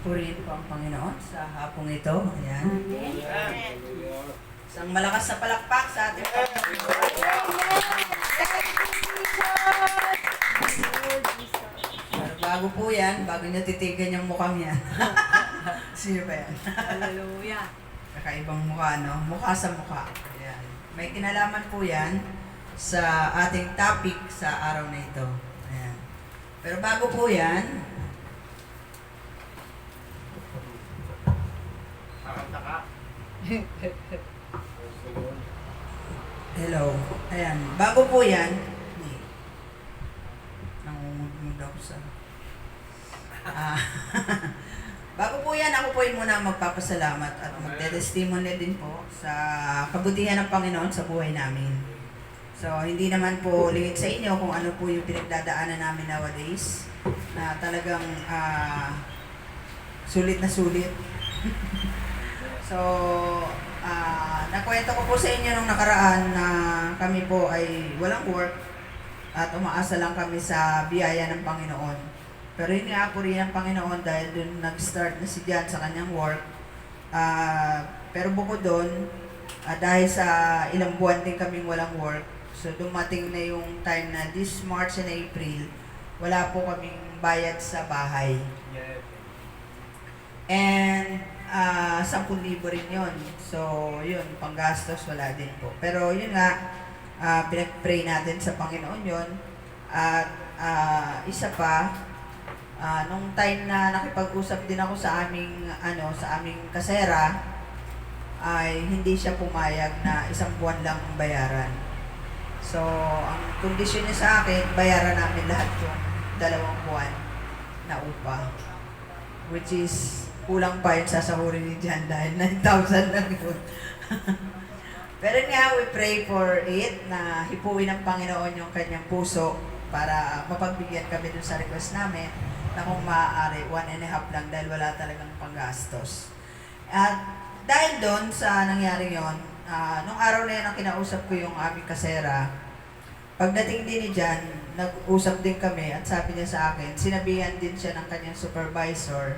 Purihin po ang Panginoon sa hapong ito. Ayan. Isang malakas na palakpak sa ating Panginoon. Pero bago po yan, bago niya titigan yung mukhang yan. Sino ba yan? Hallelujah. Kakaibang mukha, no? Mukha sa mukha. Ayan. May kinalaman po yan sa ating topic sa araw na ito. Ayan. Pero bago po yan, hello. Ayan. Bago po yan, nangungulog ako sa... bago po yan, ako po ay muna magpapasalamat at magte-testimony din po sa kabutihan ng Panginoon sa buhay namin. So, hindi naman po lingid sa inyo kung ano po yung pinagdadaanan namin nowadays na talagang sulit na sulit. So, nakwento ko po sa inyo nung nakaraan na kami po ay walang work at umaasa lang kami sa biyaya ng Panginoon. Pero yun nga po rin ang Panginoon dahil dun nag-start na si Jan sa kanyang work. Pero bukod doon, dahil sa ilang buwan din kaming walang work, so dumating na yung time na this March and April, wala po kaming bayad sa bahay. And 10,000 rin yun. So, yun, panggastos, wala din po. Pero yun nga, pinag-pray natin sa Panginoon yun. At isa pa, nung time na nakipag-usap din ako sa aming kasera, ay hindi siya pumayag na 1 buwan lang ang bayaran. So, ang kondisyon niya sa akin, bayaran namin lahat yung 2 buwan na upa. Which is, kulang pa yung sasahurin ni Jan dahil 9,000 lang yun. Pero nga, we pray for it na hipuin ng Panginoon yung kanyang puso para mapagbigyan kami dun sa request namin na kung maaari, 1.5 lang dahil wala talagang panggastos. At dahil doon sa nangyari yon, nung araw na yun ang kinausap ko yung aming kasera, pagdating din ni Jan, nag-usap din kami at sabi niya sa akin, sinabihan din siya ng kanyang supervisor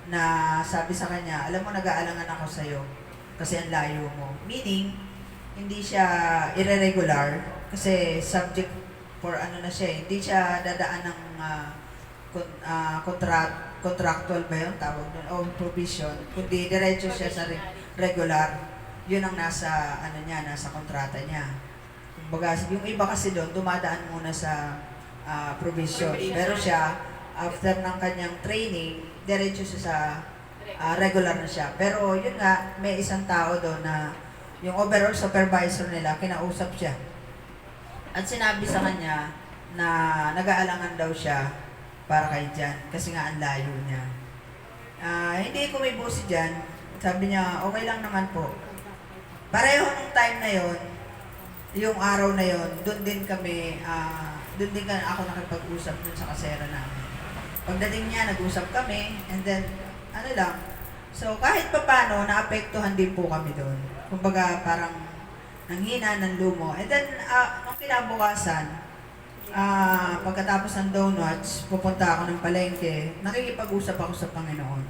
na sabi sa kanya, alam mo, nag-aalangan ako sa'yo kasi ang layo mo. Meaning, hindi siya irregular kasi subject for ano na siya, hindi siya dadaan ng contractual ba yun, tawag doon, o provision, kundi diretso siya sa regular. Yun ang nasa, nasa kontrata niya. Kumbaga, yung iba kasi doon, dumadaan muna sa provision. Pero siya, after ng kanyang training, diretso siya sa regular na siya. Pero yun nga, may isang tao doon na yung overall supervisor nila, kinausap siya. At sinabi sa kanya na nag-aalangan daw siya para kay Jan, kasi nga ang layo niya. Hindi kumibo si Jan. Sabi niya, okay lang naman po. Pareho nung time na yon, yung araw na yon, doon din ako nakipag-usap dun sa kasera namin. Pagdating niya, nag-usap kami, and then, so kahit papano, naapektuhan din po kami doon. Kumbaga, parang nanghina ng lumo. And then, nung kinabukasan, pagkatapos ng donuts, pupunta ako ng palengke, nakikipag-usap ako sa Panginoon.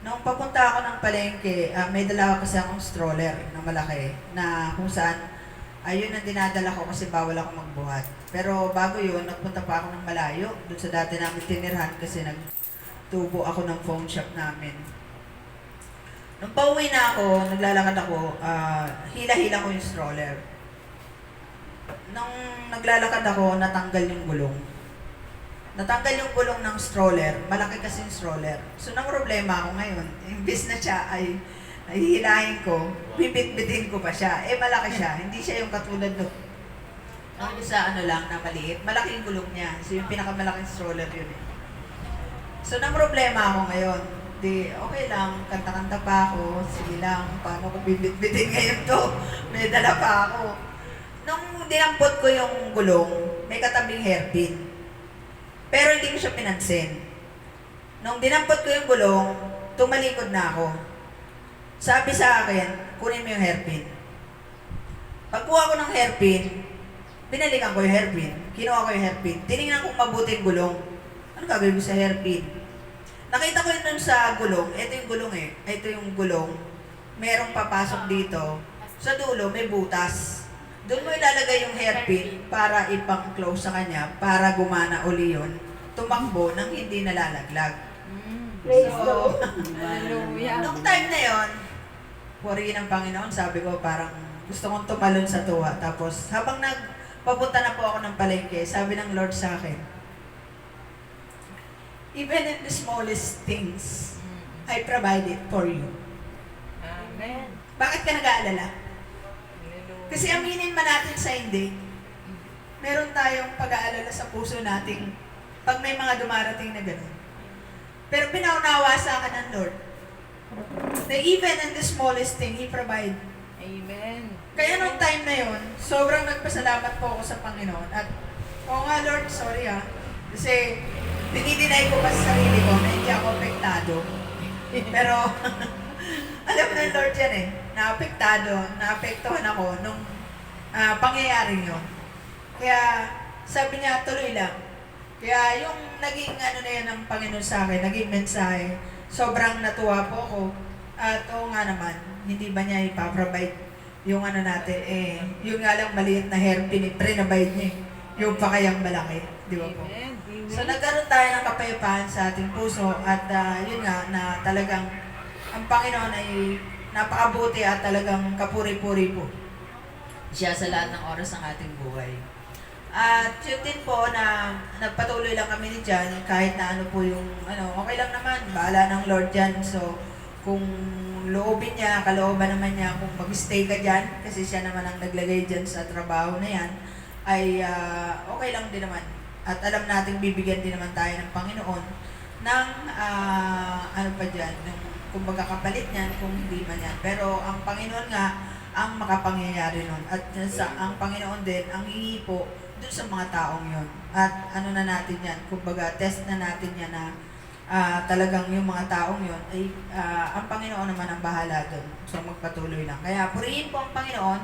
Nung papunta ako ng palengke, may dala kasi akong stroller na malaki, na kung saan, ayun ang dinadala ko kasi bawal ako magbuhat. Pero bago yun, nagpunta pa ako ng malayo, doon sa dati namin tinirhan kasi nagtubo ako ng phone shop namin. Nung pauwi na ako, naglalakad ako, hila-hila ko yung stroller. Nung naglalakad ako, natanggal yung gulong. Natanggal yung gulong ng stroller, malaki kasi yung stroller. So, nang problema ako ngayon, imbis na siya ay hihilahin ko, bibit-bitin ko pa siya. Malaki siya, hindi siya yung katulad ng sa lang na maliit. Malaki yung gulong niya. So, yung pinakamalaking stroller yun eh. So, nang problema ako ngayon, okay lang, kanta-kanta pa ako, sige lang, paano ko bibit-bitin ngayon to? May dala pa ako. Nung dinampot ko yung gulong, may katabing hairpin. Pero hindi ko siya pinansin. Nung dinampot ko yung gulong, tumalikod na ako. Sabi sa akin, kunin mo yung hairpin. Pagkuha ko ng hairpin, binalikan ko yung hairpin. Kinuha ko yung hairpin. Tinignan kong mabuti yung gulong. Ano gagawin mo sa hairpin? Nakita ko yun nun sa gulong. Ito yung gulong eh. Ito yung gulong. Merong papasok dito. Sa dulo, may butas. Doon mo ilalagay yung hairpin para ipang-close sa kanya para gumana uli yun. Tumakbo nang hindi nalalaglag. Praise the So, Lord. Hallelujah. nung time na yon, purihin ng Panginoon, sabi ko parang gusto kong tumalon sa tuwa. Tapos habang nagpapunta na po ako ng palengke, sabi ng Lord sa akin, even in the smallest things, I provide it for you. Amen. Bakit ka nag-aalala? Hallelujah. Kasi aminin man natin sa hindi, meron tayong pag-aalala sa puso natin pag may mga dumarating na gano'n. Pero pinaunawa sa akin ng Lord na even in the smallest thing, He provide. Amen. Kaya nung time na yon, sobrang nagpasalamat po ako sa Panginoon. At, oo nga Lord, sorry kasi dinidinay ko pa sa sarili ko na hindi ako apektado. Pero, alam na Lord yan eh, naapektuhan ako nung pangyayaring yun. Kaya, sabi niya, tuloy lang. Kaya yung naging ano na yan ng Panginoon sa akin, naging mensahe, sobrang natuwa po ako. At oo nga naman, hindi ba niya ipaprovide yung ano natin, yung nga lang maliit na hairpin, pre-provide niya eh. Yung pa kayang malaki, di ba po? Amen. So nagkaroon tayo ng kapayapaan sa ating puso at yun nga na talagang ang Panginoon ay napakabuti at talagang kapuri-puri po siya sa lahat ng oras ng ating buhay. At yun din po na nagpatuloy lang kami ni Jan kahit na ano po yung okay lang naman, bahala ng Lord Jan. So kung loobin niya, kalooban naman niya kung mag-stay ka dyan kasi siya naman ang naglagay dyan sa trabaho na yan ay okay lang din naman. At alam nating bibigyan din naman tayo ng Panginoon ng ano pa dyan, kung magkakapalit niyan, kung hindi man yan. Pero ang Panginoon nga ang makapangyayari nun. At ang Panginoon din ang hihipo dun sa mga taong yon. At ano na natin yan, kumbaga test na natin yan na talagang yung mga taong yon ay ang Panginoon naman ang bahala dun. So magpatuloy lang. Kaya purihin po ang Panginoon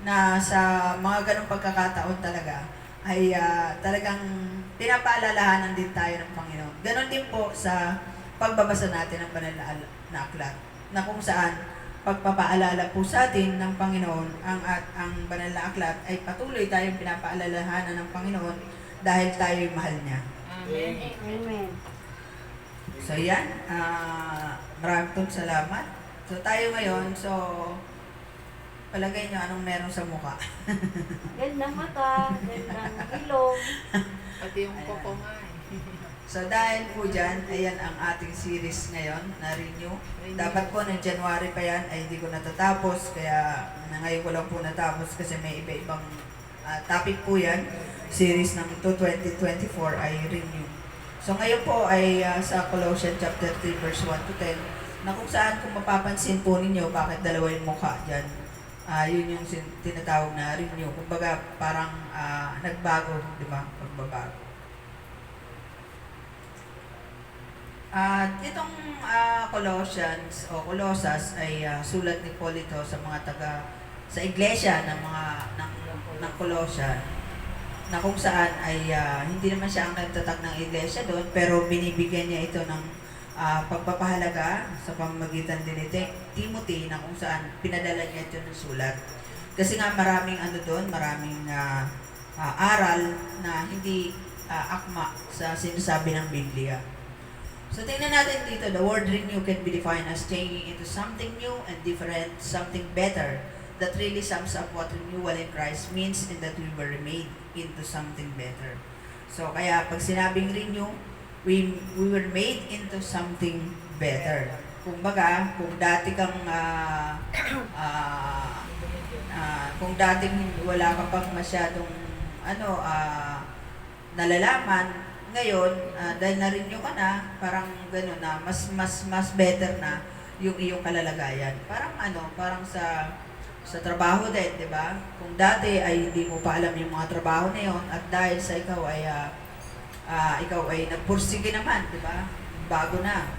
na sa mga ganong pagkakataon talaga ay talagang pinapaalalahanan din tayo ng Panginoon. Ganon din po sa pagbabasa natin ng banal na aklat na kung saan pagpapaalala po sa atin ng Panginoon ang banal na aklat ay patuloy tayong pinapaalalahanan ng Panginoon dahil tayo'y mahal niya. Amen. Amen. So yan, maraming pong salamat. So tayo ngayon, palagay nyo anong meron sa mukha. Gandang mata, gandang ilong. Pati yung koko nga eh. So dahil po dyan, ayan ang ating series ngayon na Renew. Dapat po ng January pa yan ay hindi ko natatapos, kaya ngayon ko lang po natapos kasi may iba-ibang topic po yan. Series ng 2024 ay Renew. So ngayon po ay sa Colossians chapter 3 verse 1 to 10 na kung saan kung mapapansin po ninyo bakit dalawa yung mukha dyan. Yun yung tinatawag na Renew. Kumbaga parang nagbago, di ba? Pagbabago. At itong Colossians o Colossus ay sulat ni Paul ito sa mga sa iglesia ng ng Colossia na kung saan ay hindi naman siya ang nagtatag ng iglesia doon pero binibigyan niya ito ng pagpapahalaga sa pamamagitan din ni Timothy na kung saan pinadala niya ito ng sulat. Kasi nga maraming maraming aral na hindi akma sa sinasabi ng Biblia. So tingnan natin dito, the word renew can be defined as changing into something new and different, something better that really sums up what renewal in Christ means and that we were made into something better. So kaya pag sinabing renew, we were made into something better. Kumbaga, kung dati kang kung dating wala ka pang masyadong nalalaman, ngayon dahil na-renew ka na, parang gano'n na mas better na yung iyong kalalagayan. Parang sa trabaho din, 'di ba? Kung dati ay hindi mo pa alam yung mga trabaho na 'yon at dahil sa ikaw ay nagpursige naman, 'di ba? Bago na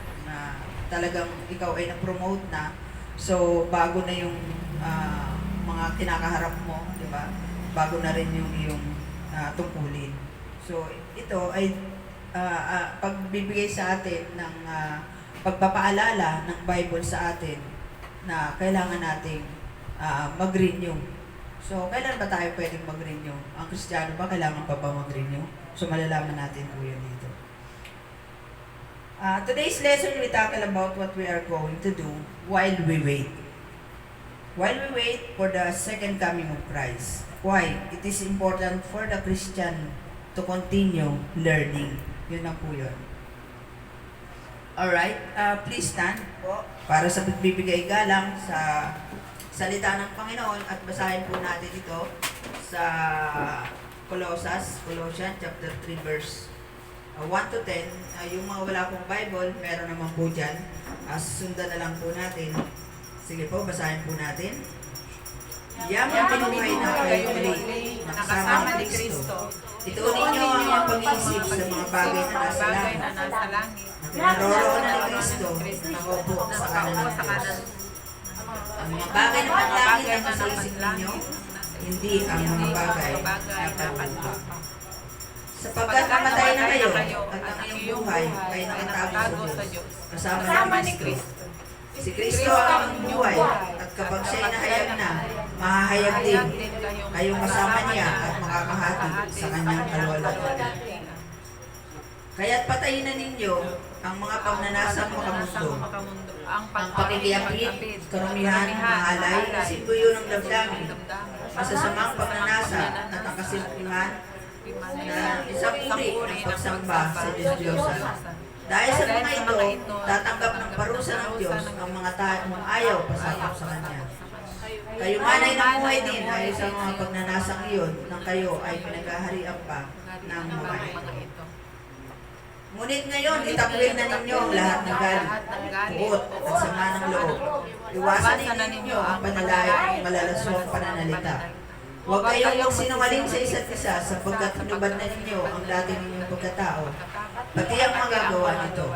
talagang ikaw ay na-promote na. So bago na yung mga kinakaharap mo, 'di ba? Bago na rin yung iyong tungkulin. So ito ay pagbibigay sa atin ng pagpapaalala ng Bible sa atin na kailangan nating mag-renew. So, kailan ba tayo pwedeng mag-renew? Ang Kristiyano ba, kailangan pa ba mag-renew? So, malalaman natin po yun dito. Today's lesson, we tackle about what we are going to do while we wait. While we wait for the second coming of Christ. Why? It is important for the Christian to continue learning. Yun na po yun. Alright, please stand po para sa pagbibigay galang sa salita ng Panginoon at basahin po natin ito sa Colossians chapter 3 verse 1 to 10. Yung mga wala pong Bible, meron naman po dyan. Sundan na lang po natin. Sige po, basahin po natin. Yaman pinuhay na kayo muli, nakasama ni Kristo. Ituunin niyo ang pag-iisip sa mga bagay na nasa langit. Naroroon na ni Kristo, nakaupo sa kanan ng Diyos. Ang mga bagay na panlangit ang nasa isip ninyo, hindi ang mga bagay na panlupa. Sapagkat namatay na kayo at ang iyong buhay ay nakatago sa Diyos, kasama ni Kristo. Si Kristo ang buhay at kapag siya'y nahayag na, mahahayag din kayong kasama niya at makakahatid sa kanyang kalwalhatian. Kaya't patayin na ninyo ang mga pagnanasang makamundo, ang pakikiapit, karumihan, mahalay, simbuyo ng damdamin, masasamang pagnanasa at ang kasimpuhan na isang uri ng pagsamba sa Diyos-Diyosan. Dahil sa mga ito, tatanggap ng parusa ng Diyos ang mga taong ayaw pasakop sa Kanya. Kayo man ay namuhay din ayon sa mga pagnanasang iyon nang kayo ay pinaghaharian pa ng mga ito. Ngunit ngayon, itakwil na ninyo ang lahat ng galit, puot at sama ng loob. Iwasan na ninyo ang panalait ng malalaswang pananalita. Huwag kayong magsinungaling sa isa't isa sapagkat hinubad na ninyo ang dati ninyong pagkatao, pati ang magagawa nito.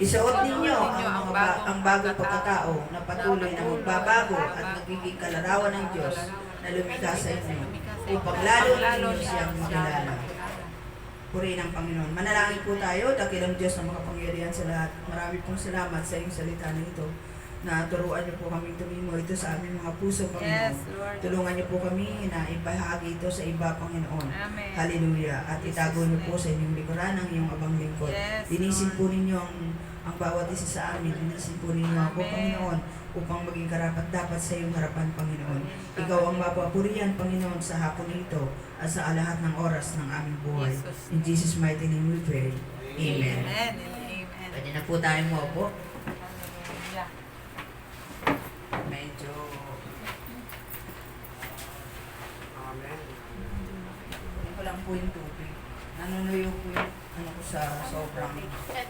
Isuot ninyo ang bagong pagkatao na patuloy na magbabago at nagiging kalarawan ng Diyos na lumikha sa inyo upang lalo ninyo siyang makilala. Purihin ang Panginoon. Manalangin po tayo, dakilang Diyos na makapangyarihan sa lahat. Marami pong salamat sa iyong salita na ito na turuan niyo po kaming tumimo ito sa aming mga puso, Panginoon. Yes, Lord. Tulungan niyo po kami na ibahagi ito sa iba, Panginoon. Amen. Hallelujah. At itago niyo po sa inyong likuran ang iyong abang lingkod. Yes, Linisin Lord. po ninyo ang bawat isa sa amin. Linisin po ninyo ako, Amen. Panginoon, upang maging karapat dapat sa iyong harapan, Panginoon. Ikaw ang mapapurihan, Panginoon, sa hapon ito at sa lahat ng oras ng aming buhay. Jesus. In Jesus' mighty name we pray. Amen. Amen. Amen. Pwede na po tayo mo po. Hallelujah. Medyo ko lang po yung tubig. Nanunuyo po yung ano ko sa sobrang init.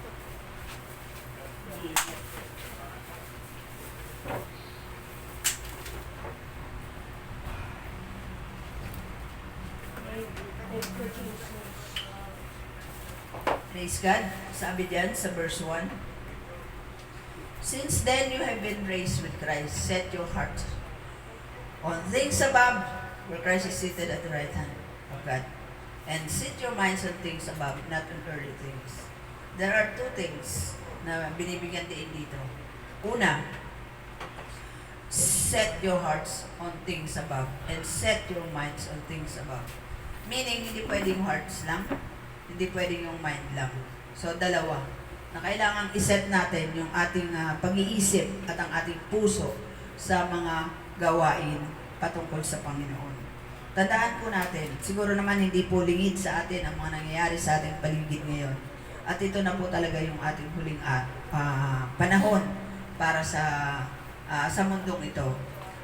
Praise God. Sabi diyan sa verse 1. Since then you have been raised with Christ, set your heart on things above, where Christ is seated at the right hand of God. And set your minds on things above, not on earthly things. There are two things na binibigyan din dito. Una, set your hearts on things above and set your minds on things above. Meaning, hindi pwedeng hearts lang, hindi pwedeng yung mind lang. So, dalawa. Na kailangan iset natin yung ating pag-iisip at ang ating puso sa mga gawain patungkol sa Panginoon. Tandaan po natin, siguro naman hindi po lingid sa atin ang mga nangyayari sa ating paligid ngayon. At ito na po talaga yung ating huling panahon para sa mundong ito.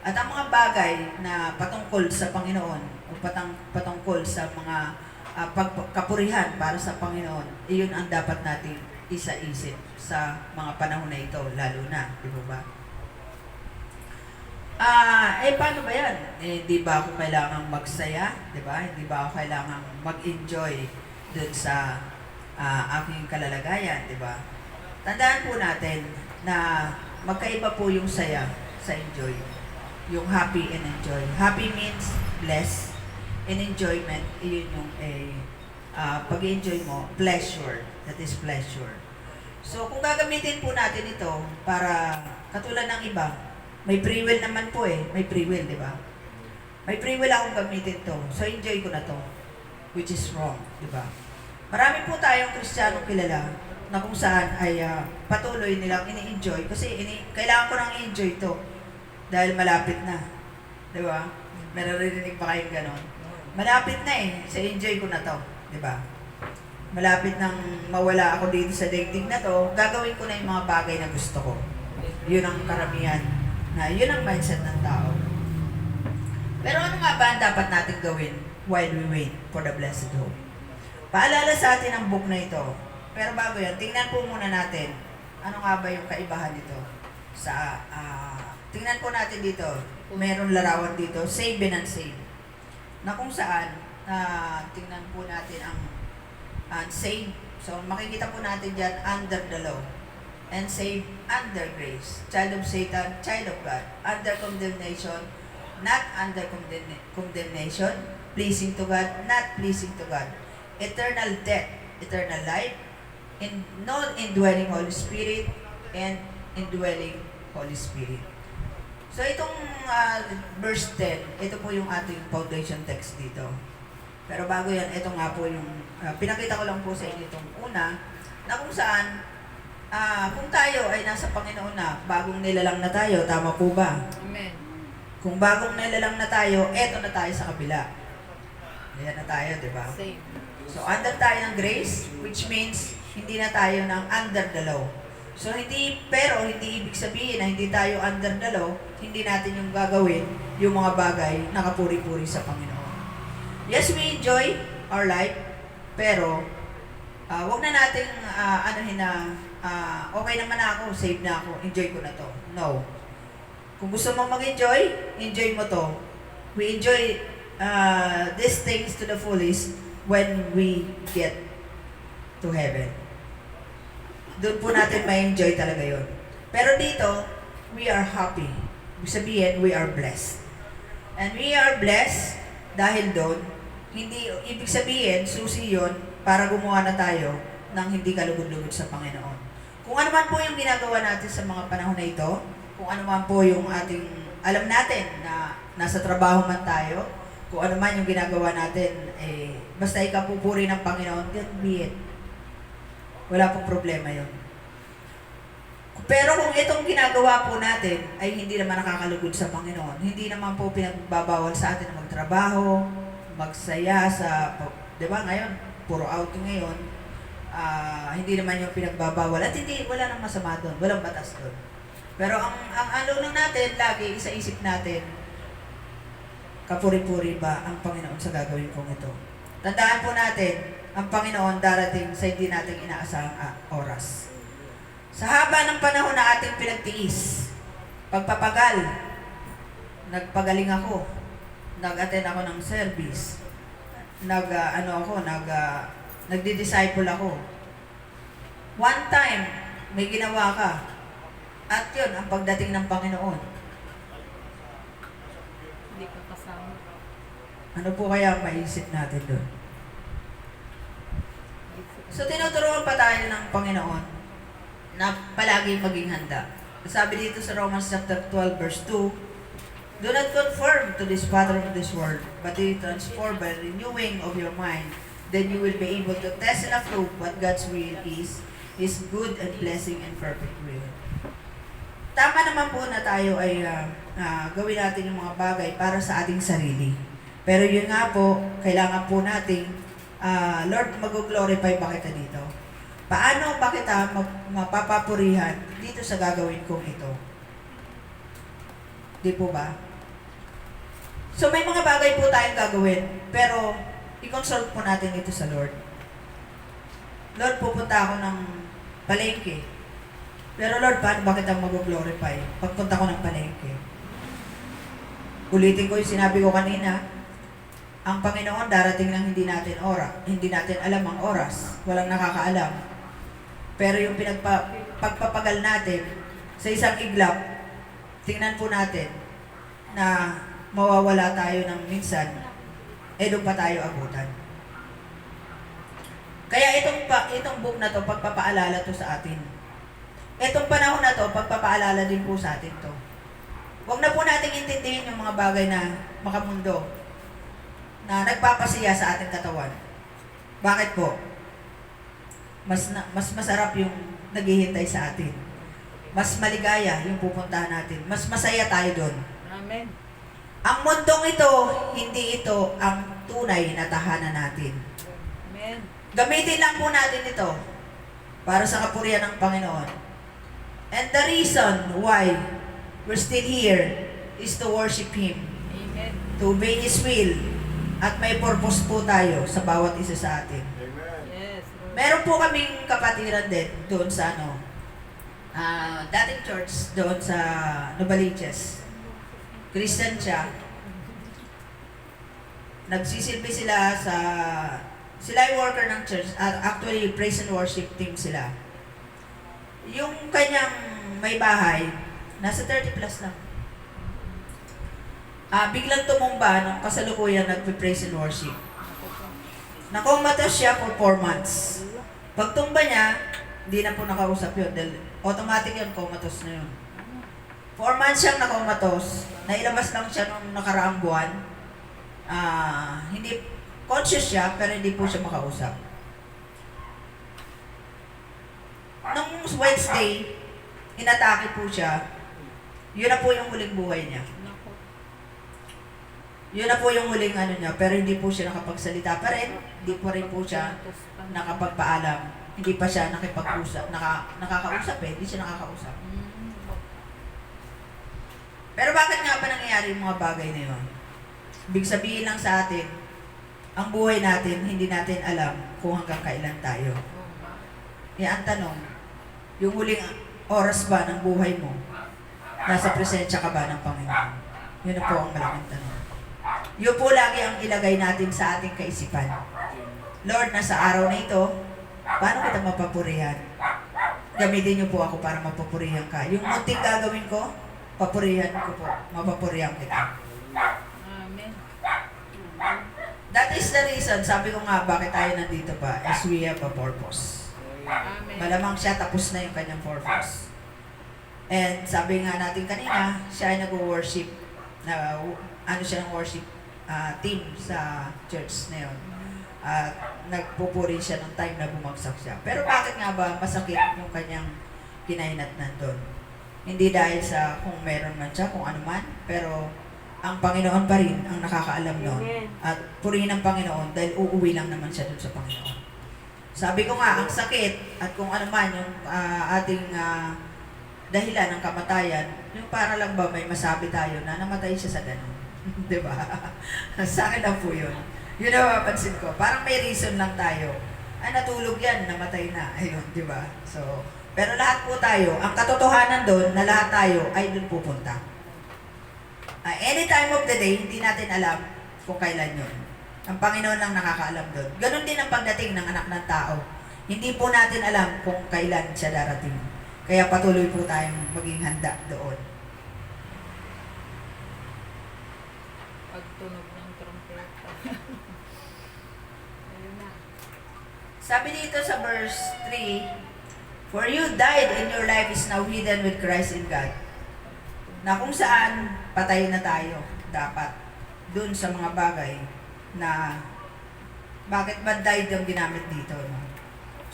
At ang mga bagay na patungkol sa Panginoon o patungkol sa mga pagkapurihan para sa Panginoon, iyon ang dapat natin isa-isip sa mga panahon na ito, lalo na, di ba? Paano ba yan? Di ba ako kailangang magsaya? Di ba? Hindi ba ako kailangang mag-enjoy dun sa aking kalalagayan? Di ba? Tandaan po natin na magkaiba po yung saya sa enjoy. Yung happy and enjoy. Happy means blessed, and enjoyment, yun yung pag-enjoy mo, pleasure. That is pleasure. So, kung gagamitin po natin ito para katulad ng iba, may free will naman po eh. May free will, di ba? May free will akong gamitin to. So, enjoy ko na to. Which is wrong, di ba? Marami po tayong Kristiyanong kilala na kung saan ay patuloy nilang ini-enjoy. Kasi kailangan ko nang i-enjoy to. Dahil malapit na. Di ba? Naririnig ba kayong ganon? Malapit na eh. So, enjoy ko na to. Di ba? Malapit nang mawala ako dito sa daigdig na to, gagawin ko na yung mga bagay na gusto ko. Yun ang karamihan. Yun ang mindset ng tao. Pero ano nga ba ang dapat natin gawin while we wait for the blessed hope? Paalala sa atin ang book na ito. Pero bago yan, tingnan po muna natin ano nga ba yung kaibahan nito. Tingnan po natin dito. Meron larawan dito, save and unsave. Na kung saan, tingnan po natin ang unsave. So, makikita po natin dyan, under the law. And saved under grace. Child of Satan, child of God. Under condemnation, not under condemnation. Pleasing to God, not pleasing to God. Eternal death, eternal life. No indwelling Holy Spirit, and indwelling Holy Spirit. So, itong verse 10, ito po yung ating foundation text dito. Pero bago yan, ito nga po yung, pinakita ko lang po sa inyo itong una, na kung saan, kung tayo ay nasa Panginoon na, bagong nilalang na tayo, tama po ba? Amen. Kung bagong nilalang na tayo, eto na tayo sa kabila. Ayan na tayo, di ba? Save. So, under tayo ng grace, which means, hindi na tayo ng under the law. So, hindi ibig sabihin na hindi tayo under the law, hindi natin yung gagawin, yung mga bagay na kapuri-puri sa Panginoon. Yes, we enjoy our life, pero wag na nating okay naman ako, save na ako, enjoy ko na to. No. Kung gusto mo mag-enjoy, enjoy mo to. We enjoy these things to the fullest when we get to heaven. Doon po natin ma-enjoy talaga yon. Pero dito, we are happy. Ibig sabihin, we are blessed. And we are blessed dahil doon, hindi, ibig sabihin, susi yun para gumawa na tayo ng hindi kalugod-lugod sa Panginoon. Kung ano man po yung ginagawa natin sa mga panahon na ito, kung ano man po yung ating, alam natin na nasa trabaho man tayo, kung ano man yung ginagawa natin, basta ikapupuri ng Panginoon, then be it. Wala pong problema yun. Pero kung itong ginagawa po natin ay hindi naman nakakalugod sa Panginoon, hindi naman po pinagbabawal sa atin na magtrabaho, magsaya di ba ngayon, puro outing ngayon, hindi naman yung pinagbabawal at wala nang masama doon, walang batas doon. Pero ang ano lang natin, lagi isa-isip natin, kapuri-puri ba ang Panginoon sa gagawin kong ito? Tandaan po natin, ang Panginoon darating sa hindi nating inaasahang oras. Sa haba ng panahon na ating pinagtiis, pagpapagal, nagpagaling ako, nag-attend ako ng service, nagdi-disciple ako. One time, may ginawa ka, at yun, ang pagdating ng Panginoon. Hindi ko kasama. Ano po kaya ang maisip natin doon? So, tinuturuan pa tayo ng Panginoon na palagi maging handa. Sabi dito sa Romans chapter 12 verse 2, do not conform to this pattern of this world, but be transformed by renewing of your mind. Then you will be able to test and approve what God's will is His good and blessing and perfect will. Tama naman po na tayo ay gawin natin yung mga bagay para sa ating sarili. Pero yun nga po, kailangan po nating Lord, mag-glorify ba kita dito? Paano ba kita mapapapurihan dito sa gagawin kong ito? Di po ba? So may mga bagay po tayong gagawin, pero i-consult po natin ito sa Lord. Lord, pupunta ako ng palengke. Pero Lord, paano ba kita mag-glorify pagpunta ko ng palengke? Ulitin ko yung sinabi ko kanina, ang Panginoon darating ng hindi natin alam ang oras, walang nakakaalam. Pero yung pagpapagal natin sa isang iglap, tingnan po natin na mawawala tayo ng minsan, doon pa tayo abutan. Kaya itong book na to, pagpapaalala to sa atin. Itong panahon na to, pagpapaalala din po sa atin to. Huwag na po nating intindihin yung mga bagay na makamundo na nagpapasiya sa ating katawan. Bakit po? Mas masarap yung naghihintay sa atin. Mas maligaya yung pupuntahan natin. Mas masaya tayo doon. Amen. Ang mundong ito, hindi ito ang tunay na tahanan natin. Amen. Gamitin lang po natin ito para sa kapurihan ng Panginoon. And the reason why we're still here is to worship Him, Amen. to obey His will, at may purpose po tayo sa bawat isa sa atin. Yes, Lord. Meron po kaming kapatiran din doon sa dating church doon sa Novaliches. Christian siya. Nagsisilbi sila sila ay worker ng church. Actually, praise and worship team sila. Yung kanyang may bahay, nasa 30 plus lang. Biglang tumumba nung kasalukuyan nagpe-praise and worship. Nakomatos siya for 4 months. Pagtumba niya, hindi na po nakausap yun. Dahil automatic yun, comatose na yun. 4 months siyang nakomatos. Nailabas lang siya nung nakaraang buwan. Hindi conscious siya, pero hindi po siya makausap. Nung Wednesday, inatake po siya. Yun na po yung huling buhay niya. Naku. Yun na po yung huling niya, pero hindi po siya nakapagsalita pa rin. Hindi po rin po siya nakapagpaalam. Hindi pa siya nakipag-usap. Nakakausap hindi siya nakakausap. Pero bakit nga ba nangyayari yung mga bagay na yun? Ibig sabihin lang sa atin, ang buhay natin, hindi natin alam kung hanggang kailan tayo. Kaya ang tanong, yung huling oras ba ng buhay mo, nasa presensya ka ba ng Panginoon? Yun na po ang malaking tanong. Yun po lagi ang ilagay natin sa ating kaisipan. Lord, nasa araw na ito, paano kita mapapurihan? Gamitin niyo po ako para mapapurihan ka. Yung munting gagawin ko, papurihan ko po. Mapapurihan kita. Amen. That is the reason, sabi ko nga, bakit tayo nandito pa, is we have a purpose. Amen. Malamang siya, tapos na yung kanyang purpose. And sabi nga natin kanina, siya ay nag-worship, siya ng worship team sa church na yun. Nagpupuri siya ng time na bumagsak siya. Pero bakit nga ba masakit yung kanyang kinahinatnan doon? Hindi dahil sa kung meron man siya, kung ano man, pero ang Panginoon pa rin ang nakakaalam noon. At purihin ng Panginoon dahil uuwi lang naman siya doon sa Panginoon. Sabi ko nga, ang sakit at kung ano man yung ating dahilan ng kamatayan, yung para lang ba may masabi tayo na namatay siya sa ganun. Diba? Sa akin lang po yun. Yun ang mapapansin ko. Parang may reason lang tayo. Ay, natulog yan, namatay na. Ayun, diba? So, pero lahat po tayo, ang katotohanan doon na lahat tayo ay doon pupunta. Any time of the day, hindi natin alam kung kailan yun. Ang Panginoon lang nakakaalam doon. Ganon din ang pagdating ng anak ng tao. Hindi po natin alam kung kailan siya darating. Kaya patuloy po tayong maging handa doon. Pagtunog ng trompeta. Ayun na. Sabi dito sa verse 3, "For you died and your life is now hidden with Christ in God." Na kung saan patay na tayo dapat dun sa mga bagay na bakit ba died yung ginamit dito, no?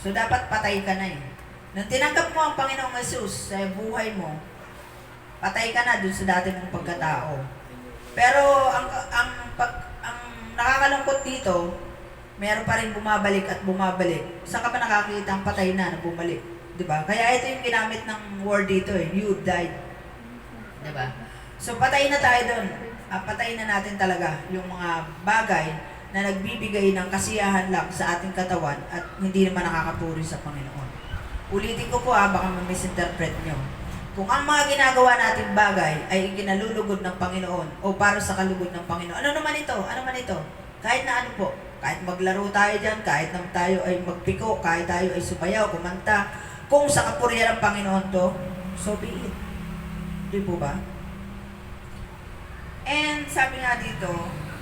So dapat patay ka na eh. Nung tinanggap mo ang Panginoong Jesus sa buhay mo, patay ka na dun sa dati mong pagkatao. Pero ang nakakalungkot dito, meron pa rin bumabalik at bumabalik. Saan ka ba nakakita ang patay na bumalik? 'Di ba? Kaya ito yung ginamit ng word dito eh, you died. 'Di ba? So patay na tayo doon. Patay na natin talaga yung mga bagay na nagbibigay ng kasiyahan lang sa ating katawan at hindi naman nakakapuri sa Panginoon. Ulitin ko po baka ma-misinterpret nyo. Kung ang mga ginagawa nating bagay ay ikinalulugod ng Panginoon o para sa kalugod ng Panginoon, ano naman ito? Ano man ito? Kahit na ano po. Kahit maglaro tayo dyan, kahit na tayo ay magpiko, kahit tayo ay sumayaw, kumanta, kung sa kapurihan ng Panginoon to, so be it. Di po ba? And sabi nga dito,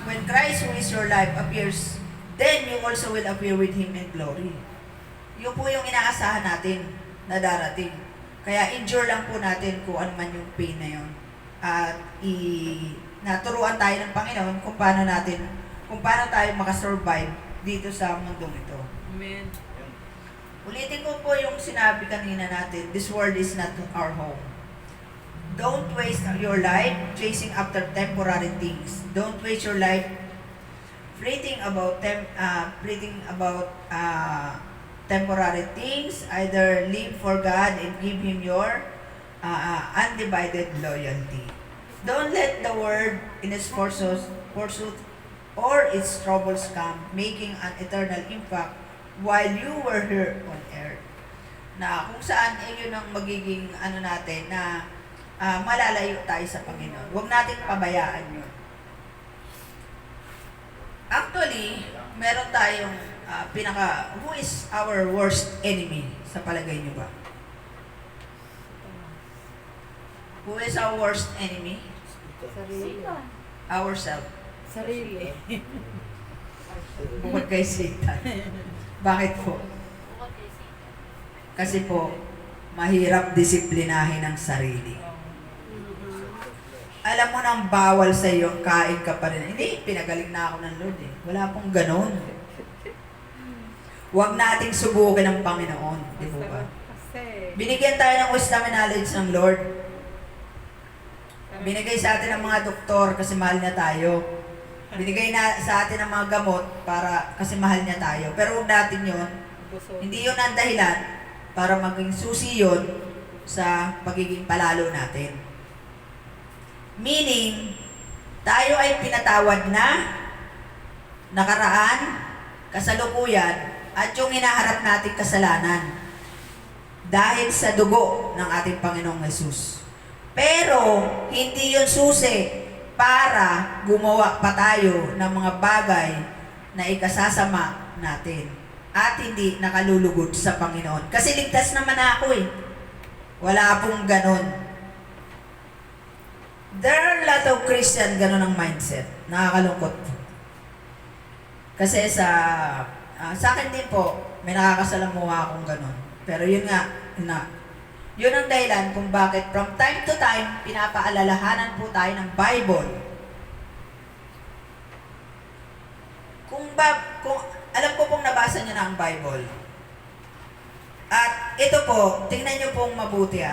when Christ who is your life appears then you also will appear with Him in glory. Yun po yung inaasahan natin na darating. Kaya endure lang po natin kung ano man yung pain na yun. At naturuan tayo ng Panginoon kung paano tayo makasurvive dito sa mundong ito. Amen. Ulitin ko po yung sinabi kanina natin, this world is not our home. Don't waste your life chasing after temporary things. Don't waste your life fretting about temporary things. Either live for God and give Him your undivided loyalty. Don't let the world in its pursuit or its troubles come, making an eternal impact while you were here on earth. Na kung saan yun ang magiging natin na malalayo tayo sa Panginoon. Huwag natin pabayaan yun. Actually, meron tayong who is our worst enemy sa palagay niyo ba? Who is our worst enemy? Sarili. Ourselves. Sarili. Bukod kay Satan. Bakit po? Kasi po, mahirap disiplinahin ang sarili. Alam mo nang bawal sa iyo, kain ka pa rin. Hindi, pinagaling na ako ng Lord eh. Wala pong ganon. Huwag nating subukin ang Panginoon. Di po ba? Kasi, Binigyan tayo ng wisdom and knowledge ng Lord. Binigay sa atin ng mga doktor kasi mahal niya tayo. Binigay na sa atin ng mga gamot kasi mahal niya tayo. Pero huwag natin yun. Hindi yun ang dahilan para maging susi yun sa pagiging palalo natin. Meaning, tayo ay pinatawad na, nakaraan, kasalukuyan, at yung hinaharap nating kasalanan dahil sa dugo ng ating Panginoong Hesus. Pero, hindi yun susi para gumawa pa tayo ng mga bagay na ikasasama natin at hindi nakalulugod sa Panginoon. Kasi ligtas naman ako eh. Wala pong ganon. There are a lot of Christian ganon ang mindset. Nakakalungkot. Kasi sa akin din po, may nakakasalamuha akong ganon. Pero yun nga, yun ang dahilan kung bakit from time to time, pinapaalalahanan po tayo ng Bible. Kung alam ko pong nabasa niyo na ang Bible. At ito po, tingnan niyo pong mabuti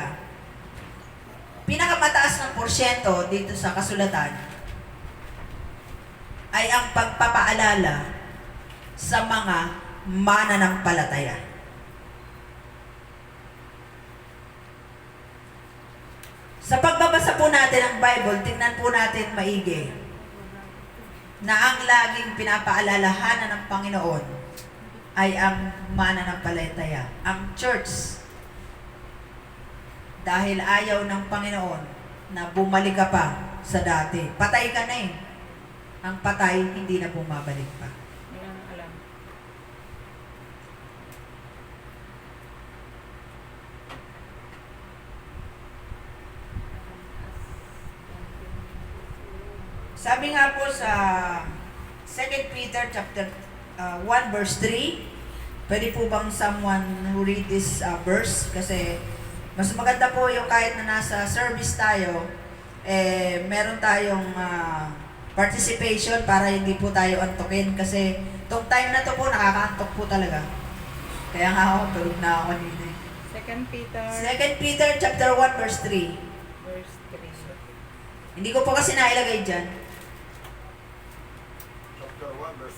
Pinakamataas ng porsyento dito sa kasulatan ay ang pagpapaalala sa mga mananampalataya. Sa pagbabasa po natin ng Bible, tingnan po natin maigi na ang laging pinapaalalahanan ng Panginoon ay ang mananampalataya, ang church. Dahil ayaw ng Panginoon na bumalik ka pa sa dati. Patay ka na eh. Ang patay, hindi na bumabalik pa. Wala nang alam. Sabi nga po sa 2 Peter chapter 1 verse 3, pwede po bang someone who read this verse? Kasi mas maganda po yung kahit na nasa service tayo, meron tayong participation para hindi po tayo antukin. Kasi tong time na to po, nakakaantok po talaga. Kaya nga ako, tulog na ako nito. 2 Peter 2 Peter chapter 1 verse 3. verse 3. Hindi ko po kasi nailagay dyan.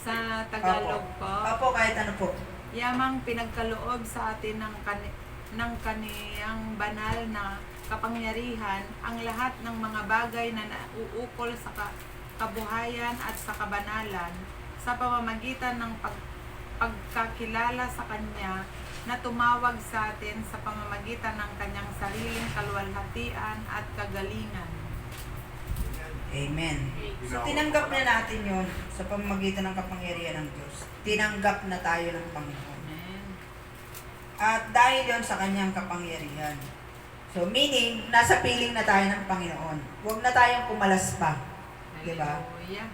Sa Tagalog po, Opo, kahit ano po. yamang pinagkaloob sa atin ng kaniyang banal na kapangyarihan ang lahat ng mga bagay na nauukol sa kabuhayan at sa kabanalan sa pamamagitan ng pagkakilala sa Kanya na tumawag sa atin sa pamamagitan ng Kanyang sariling kaluwalhatian at kagalingan. Amen. So, tinanggap na natin yun sa pamamagitan ng kapangyarihan ng Diyos. Tinanggap na tayo ng Panginoon. Amen. At dahil yun sa kanyang kapangyarihan. So, meaning, nasa piling na tayo ng Panginoon. Huwag na tayong pumalas pa. Diba? Hallelujah.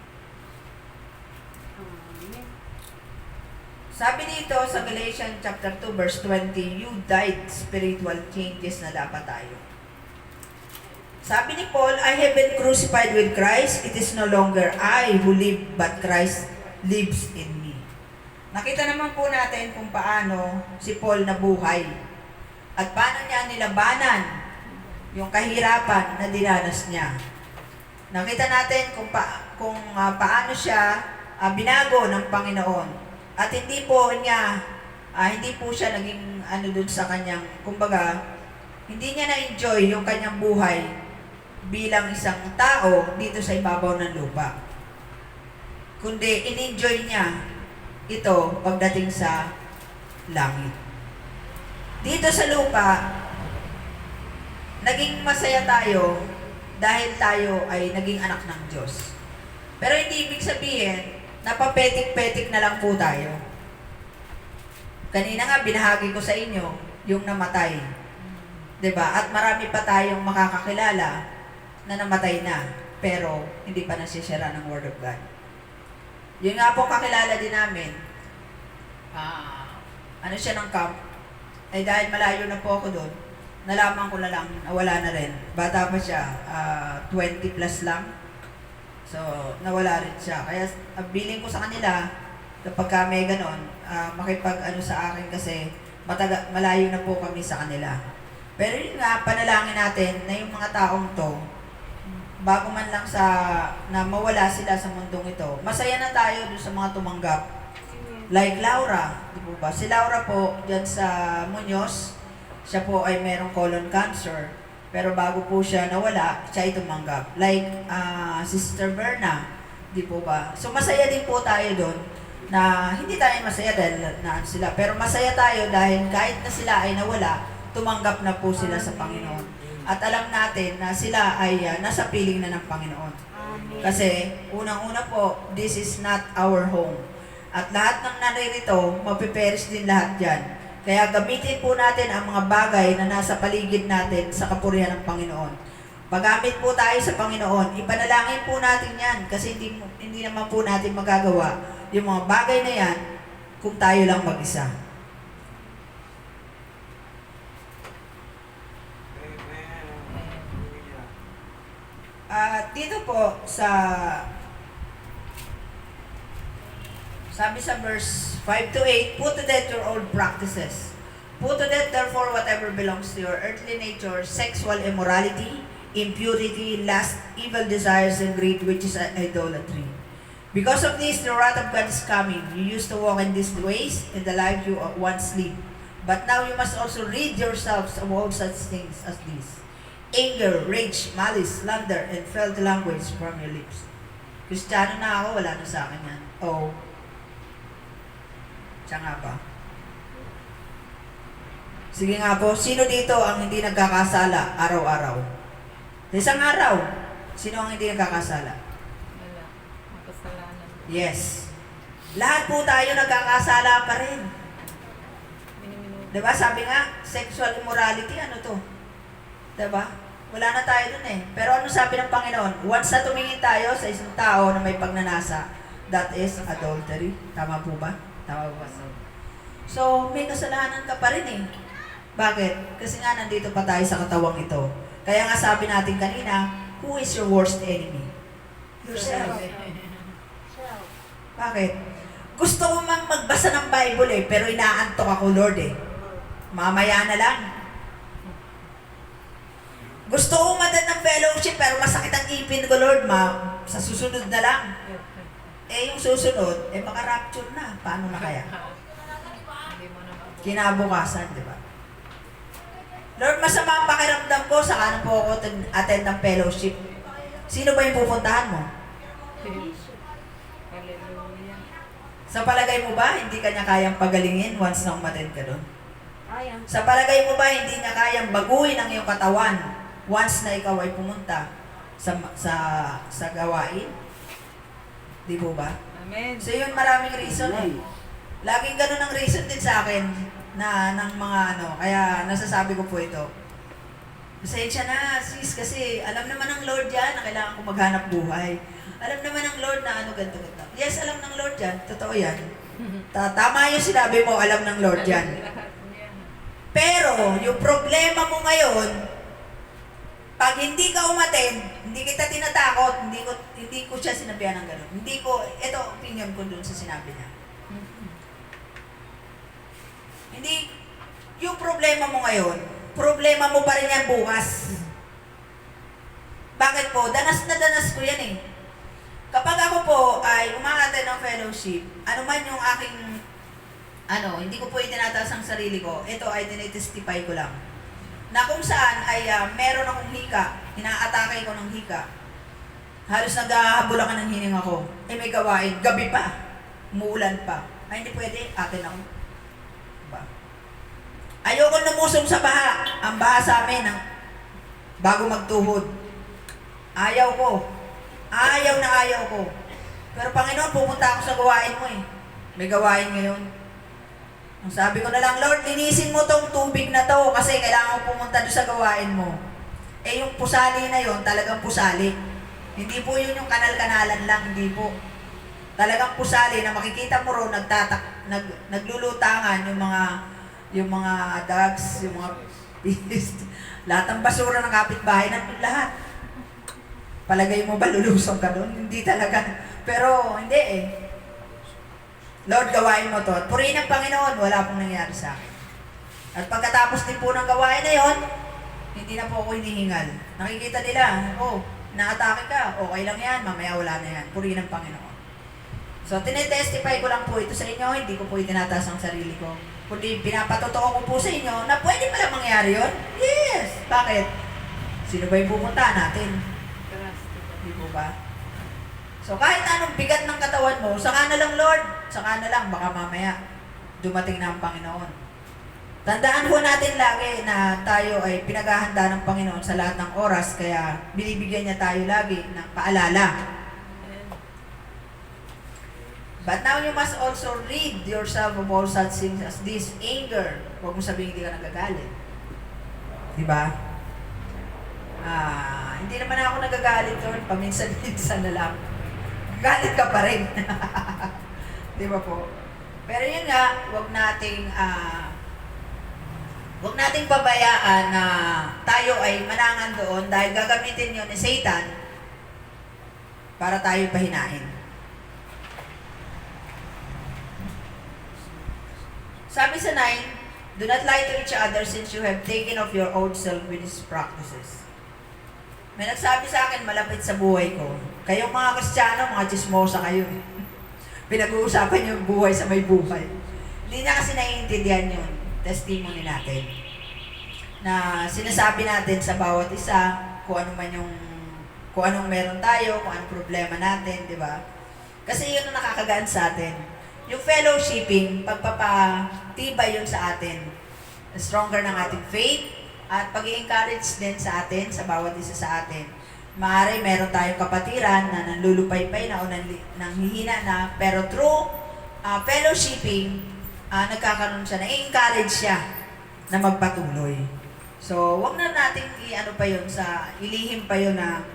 Sabi dito sa Galatians chapter 2 verse 20, you died spiritual changes na dapat tayo. Sabi ni Paul, I have been crucified with Christ. It is no longer I who live, but Christ lives in me. Nakita naman po natin kung paano si Paul nabuhay. At paano niya nilabanan yung kahirapan na dinanas niya. Nakita natin kung paano siya binago ng Panginoon. At hindi po siya naging dun sa kanyang, kumbaga, hindi niya na-enjoy yung kanyang buhay bilang isang tao dito sa ibabaw ng lupa. Kundi in-enjoy niya ito pagdating sa langit. Dito sa lupa, naging masaya tayo dahil tayo ay naging anak ng Diyos. Pero hindi ibig sabihin na papetik-petik na lang po tayo. Kanina nga, binahagi ko sa inyo yung namatay. 'Di ba? At marami pa tayong makakakilala na namatay na, pero hindi pa nasisira ng Word of God. Yung nga po kakilala din namin, siya ng camp, ay dahil malayo na po ako doon, nalaman ko na lang na wala na rin. Bata pa siya, 20 plus lang. So, nawala rin siya. Kaya, billing ko sa kanila, kapag may ganon, sa akin kasi, malayo na po kami sa kanila. Pero yun nga, panalangin natin na yung mga taong to, bago man lang na mawala sila sa mundong ito, masaya na tayo doon sa mga tumanggap. Like Laura, di po ba? Si Laura po, dyan sa Muñoz, siya po ay merong colon cancer. Pero bago po siya nawala, siya ay tumanggap. Like Sister Berna, di po ba? So masaya din po tayo doon na hindi tayo masaya dahil naan sila. Pero masaya tayo dahil kahit na sila ay nawala, tumanggap na po sila sa Panginoon. At alam natin na sila ay nasa piling na ng Panginoon. Amen. Kasi unang-una po, this is not our home. At lahat ng naririto, mapiperish din lahat yan. Kaya gamitin po natin ang mga bagay na nasa paligid natin sa kapurihan ng Panginoon. Paggamit po tayo sa Panginoon, ipanalangin po natin yan kasi hindi naman po natin magagawa yung mga bagay na yan kung tayo lang mag-isa. Dito po sabi sa verse 5 to 8, put to death your old practices. Put to death therefore whatever belongs to your earthly nature, sexual immorality, impurity, lust, evil desires, and greed, which is idolatry. Because of this, the wrath of God is coming. You used to walk in these ways in the life you once lived. But now you must also rid yourselves of all such things as these: anger, rage, malice, slander, and filthy language from your lips. Kristiyano na ako, wala na sa akin yan. Oh. Siya nga ba? Sige nga po, sino dito ang hindi nagkakasala araw-araw? Sa isang araw, sino ang hindi nagkakasala? Wala. Makasalanan. Yes. Lahat po tayo nagkakasala pa rin. Diba? Sabi nga, sexual immorality, ano to? Diba? Wala na tayo dun eh. Pero ano sabi ng Panginoon? Once na tumingin tayo sa isang tao na may pagnanasa, that is adultery. Tama po ba? Tama po ba? So, may kasalanan ka pa rin eh. Bakit? Kasi nga nandito pa tayo sa katawang ito. Kaya nga sabi natin kanina, who is your worst enemy? Yourself. Bakit? Gusto ko mang magbasa ng Bible eh, pero inaantok ako, Lord eh. Mamaya na lang. Gusto ko umadan ng fellowship, pero masakit ang ipin ko, Lord, sa susunod na lang. Eh, yung susunod, maka-rapture na. Paano na kaya? Kinabukasan, di ba? Lord, masama ang pakiramdam ko, saka na po ako attend ng fellowship. Sino ba yung pupuntahan mo? Hallelujah. Sa palagay mo ba, hindi ka niya kayang pagalingin once na umattend ka doon? Ayan. Sa palagay mo ba, hindi niya kayang baguhin ang iyong katawan once na ikaw ay pumunta sa gawain? Di po ba? Amen. So yun, maraming reason eh. Laging ganun ang reason din sa akin ng mga kaya nasasabi ko po ito. Pasensya na, sis, kasi alam naman ng Lord yan na kailangan ko maghanap buhay. Alam naman ng Lord na ganito. Yes, alam ng Lord yan, totoo yan. Tama yung sinabi mo, alam ng Lord yan. Lahat niya. Pero, yung problema mo ngayon, pag hindi ka umattend, hindi kita tinatakot, hindi ko siya sinabihan ng gano'n. Ito opinion ko dun sa sinabi niya. Hindi, yung problema mo ngayon, problema mo pa rin yan bukas. Bakit po? Danas na danas ko yan eh. Kapag ako po ay umaattend ng fellowship, ano man yung aking, hindi ko po itinataas ang sarili ko, ito ay tinitestify ko lang. Na kung saan ay meron akong hika, inaatake ko ng hika. Halos naghahabulakan ng hininga ko. May gawain, gabi pa, umuulan pa. Ay, hindi pwede, atin ako. Diba? Ayoko lumusong sa baha. Ang baha sa amin, bago magtuhod. Ayaw ko. Ayaw na ayaw ko. Pero Panginoon, pupunta ako sa gawain mo eh. May gawain ngayon. Ang sabi ko na lang, Lord, linisin mo tong tubig na to kasi kailangan ko pumunta doon sa gawain mo. Yung pusali na yon talagang pusali. Hindi po yun yung kanal-kanalan lang, hindi po. Talagang pusali na makikita mo ro naglulutangan yung mga dogs, yung mga beast. Lahat ng basura ng kapitbahay, nandun lahat. Palagay mo ba lulusong ka doon? Hindi talaga. Pero hindi eh. Lord, gawain mo to. At purihin ng Panginoon, wala pong nangyari sa akin. At pagkatapos din po ng gawain na yon, hindi na po ako hinihingal. Nakikita nila, naatake ka, okay lang yan, mamaya wala na yan. Purihin ng Panginoon. So, tinetestify ko lang po ito sa inyo, hindi ko po itinataas ang sarili ko. Kundi pinapatotoo ko po sa inyo na pwede pala mangyari yon. Yes! Bakit? Sino ba yung pumunta natin? Di po ba? So kahit anong bigat ng katawan mo, saka na lang Lord, saka na lang, baka mamaya dumating na ang Panginoon. Tandaan po natin lagi na tayo ay pinaghahanda ng Panginoon sa lahat ng oras, kaya binibigyan niya tayo lagi ng paalala. But now you must also rid yourself of all such things as this anger. Huwag mo sabihin hindi ka nagagalit. Diba? Hindi naman ako nagagalit doon, paminsan-minsan na lang. Galit ka pa rin. Di ba po? Pero yun nga, huwag nating pabayaan na tayo ay manangan doon dahil gagamitin yun ni Satan para tayo pahinain. Sabi sa 9, do not lie to each other since you have taken off your old self with these practices. May nagsabi sa akin malapit sa buhay ko, kayong mga Kristiyano, mga chismosa kayo. Pinag-uusapan yung buhay sa may buhay. Hindi na kasi naiintindihan yun. Testimony natin. Na sinasabi natin sa bawat isa kung anong meron tayo, kung anong problema natin, di ba? Kasi yun ang nakakagaan sa atin. Yung fellowshipping, pagpapatibay yun sa atin. Stronger ng ating faith, at pag-i-encourage din sa atin, sa bawat isa sa atin. Maaari meron tayong kapatiran na nanlulupaypay na o nanghihina na, pero through fellowshipping, nagkakaroon siya, na-encourage siya na magpatuloy. So, wag na nating ilihim pa yun na,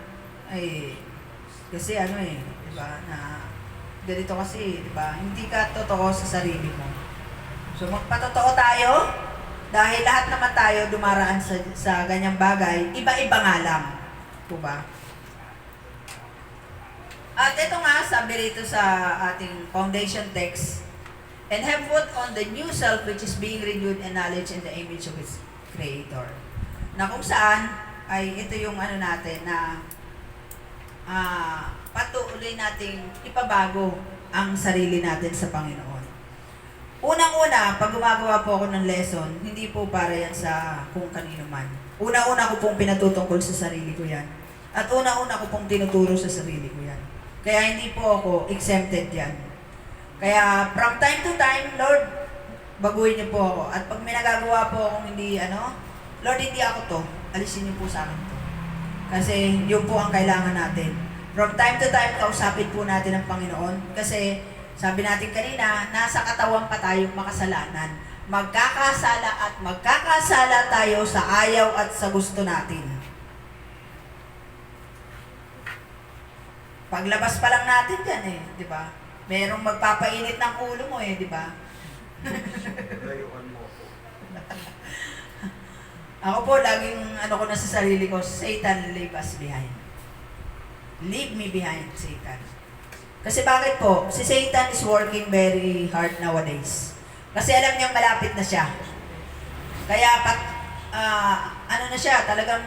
kasi diba, na ganito kasi, diba, hindi ka totoo sa sarili mo. So, magpatotoo tayo, dahil lahat naman tayo dumaraan sa ganyang bagay, iba-iba nga lang. Diba? At ito nga, sabi rito sa ating foundation text, and have put on the new self which is being renewed in knowledge in the image of its Creator. Na kung saan, ay ito yung natin na patuloy nating ipabago ang sarili natin sa Panginoon. Unang-una, pag gumagawa po ako ng lesson, hindi po para yan sa kung kanino man. Una-una ko pong pinatutungkol sa sarili ko yan. At una-una ko pong tinuturo sa sarili ko yan. Kaya hindi po ako exempted yan. Kaya from time to time, Lord, baguhin niyo po ako. At pag may nagagawa po akong hindi, Lord, hindi ako to. Alisin niyo po sa akin to. Kasi yun po ang kailangan natin. From time to time, kausapin po natin ang Panginoon. Kasi sabi natin kanina, nasa katawan pa tayong makasalanan. Magkakasala at magkakasala tayo sa ayaw at sa gusto natin. Paglabas pa lang natin yan di ba? Merong magpapainit ng ulo mo eh, di ba? Layuan mo ako. Ako po, laging ko na sa sarili ko, Satan, leave us behind. Leave me behind, Satan. Kasi bakit po? Si Satan is working very hard nowadays. Kasi alam niyang malapit na siya. Kaya na siya, talagang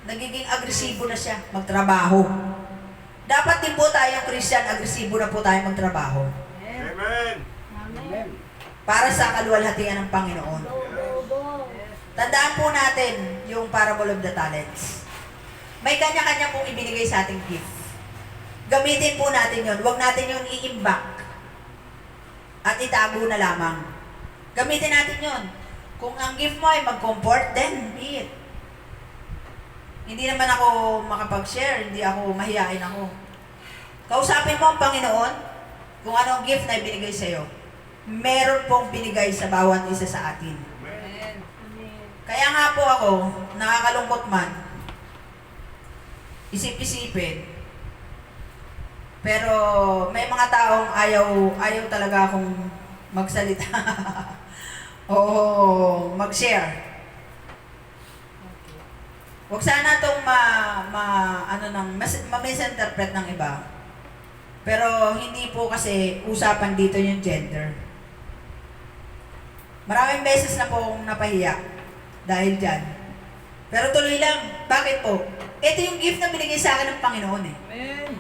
nagiging agresibo na siya magtrabaho. Dapat din po tayong Christian, agresibo na po tayo magtrabaho. Amen. Amen. Para sa kaluwalhatian ng Panginoon. Go. Tandaan po natin yung parable of the talents. May kanya-kanya pong ibinigay sa ating gift. Gamitin po natin yon. Huwag natin yung i-imbak at itago na lamang. Gamitin natin yon. Kung ang gift mo ay mag-comport, then be it. Hindi naman ako makapag-share, hindi ako mahihain ako. Kausapin mo ang Panginoon kung anong gift na ibinigay sa'yo. Meron pong binigay sa bawat isa sa atin. Amen. Amen. Kaya nga po ako, nakakalungkot man, isip-isipin, pero may mga taong ayaw talaga akong magsalita. Oo, mag-share. Huwag sana itong ma-misinterpret ng iba. Pero hindi po kasi usapan dito yung gender. Maraming beses na po akong napahiya dahil dyan. Pero tuloy lang. Bakit po? Ito yung gift na binigay sa akin ng Panginoon eh. Amen.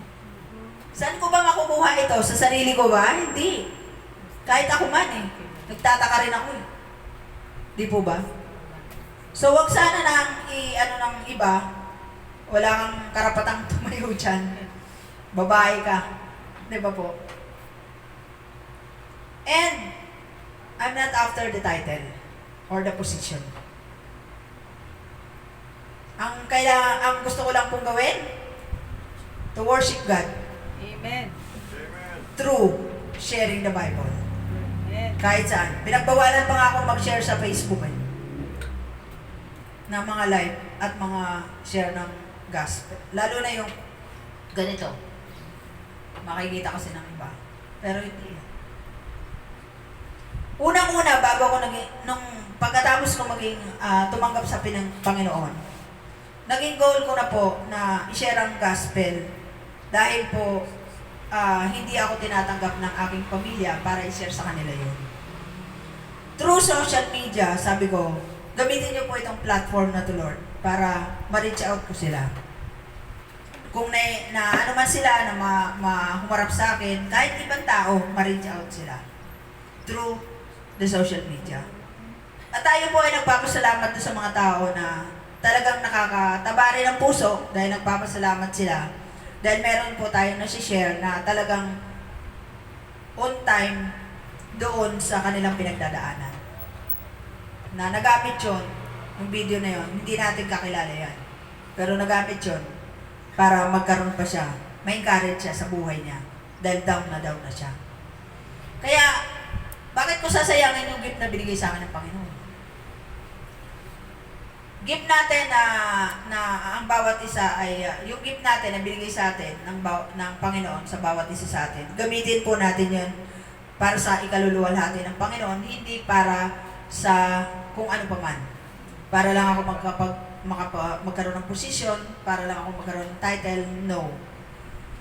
Saan ko ba makukuha ito? Sa sarili ko ba? Hindi. Kahit ako man eh. Nagtataka rin ako eh. Di po ba? So, wag sana nang ng iba, wala kang karapatang tumayo dyan. Babae ka. Di ba po? And, I'm not after the title or the position. Ang gusto ko lang pong gawin, to worship God Amen. Amen. through sharing the Bible. Amen. Kahit saan. Pinagbawalan pa nga ako mag-share sa Facebook eh. Na mga live at mga share ng gospel. Lalo na yung ganito. Makikita kasi ng iba. Pero hindi. Unang-una, bago ako nung pagkatapos ko tumanggap sa Panginoon, naging goal ko na po na i-share ang gospel dahil po hindi ako tinatanggap ng aking pamilya para i-share sa kanila yun. Through social media, sabi ko, gamitin niyo po itong platform na to, Lord, para ma-reach out ko sila. Kung ano man sila na humarap sa akin, kahit ibang tao, ma-reach out sila. Through the social media. At tayo po ay nagpapasalamat sa mga tao na talagang nakakataba rin ng puso dahil nagpapasalamat sila. Dahil meron po tayong nasi-share na talagang on time doon sa kanilang pinagdadaanan. Na nagamit yun, yung video na yun, hindi natin kakilala yan. Pero nagamit yun para magkaroon pa siya, ma-encourage siya sa buhay niya. Dahil down na siya. Kaya, bakit ko sasayangin yung gift na binigay sa akin ng Panginoon? Gift natin na ang bawat isa ay, yung gift natin na binigay sa atin ng Panginoon sa bawat isa sa atin, gamitin po natin yun para sa ikaluluwalhati ng Panginoon, hindi para sa kung ano pa man. Para lang ako magkaroon ng position, para lang ako magkaroon ng title, no.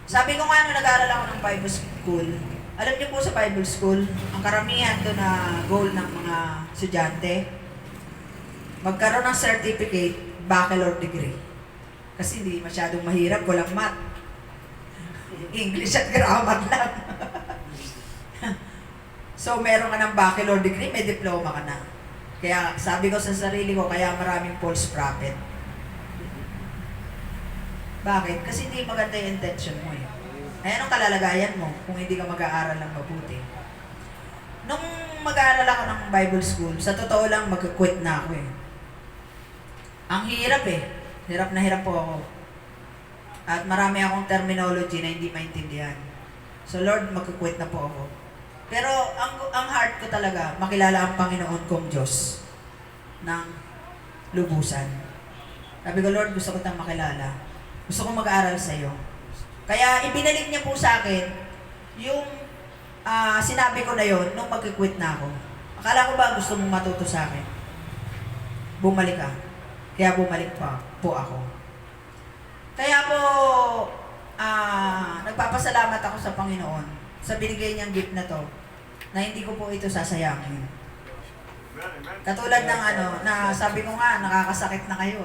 Sabi ko nga nag-aaral ako ng Bible School, alam niyo po sa Bible School, ang karamihan doon na goal ng mga estudyante, magkaroon ng certificate, bachelor degree. Kasi hindi masyadong mahirap, walang math. English at grammar lang. So, meron ka ng bachelor degree, may diploma ka na. Kaya, sabi ko sa sarili ko, kaya maraming false prophet. Bakit? Kasi hindi maganda yung intention mo eh. Ay, anong kalalagayan mo kung hindi ka mag-aaral ng mabuti? Nung mag-aaral ako ng Bible School, sa totoo lang, mag-quit na ako eh. Ang hirap eh. Hirap na hirap po ako. At marami akong terminology na hindi maintindihan. So, Lord, mag-quit na po ako. Pero ang heart ko talaga, makilala ang Panginoon kong Diyos ng lubusan. Sabi ko, Lord, gusto ko tayong makilala. Gusto kong mag-aaral sa iyo. Kaya ibinalik niya po sa akin yung sinabi ko na yon nung mag-quit na ako. Akala ko ba gusto mong matuto sa akin? Bumalik ka. Kaya bumalik pa po ako. Kaya po, nagpapasalamat ako sa Panginoon sa binigay niyang gift na to, na hindi ko po ito sasayangin. Katulad ng na sabi ko nga, nakakasakit na kayo.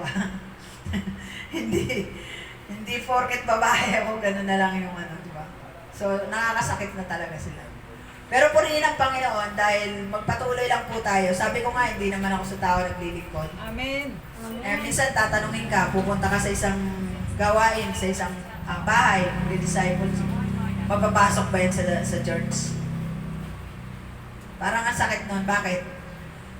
hindi porket babae ako, ganun na lang yung di ba? So, nakakasakit na talaga sila. Pero purihin ang Panginoon dahil magpatuloy lang po tayo. Sabi ko nga, hindi naman ako sa tao naglilingkod. Amen. Minsan tatanungin ka, pupunta ka sa isang gawain, sa isang bahay, disciples, mapapasok ba yan sa church? Parang ang sakit nun. Bakit?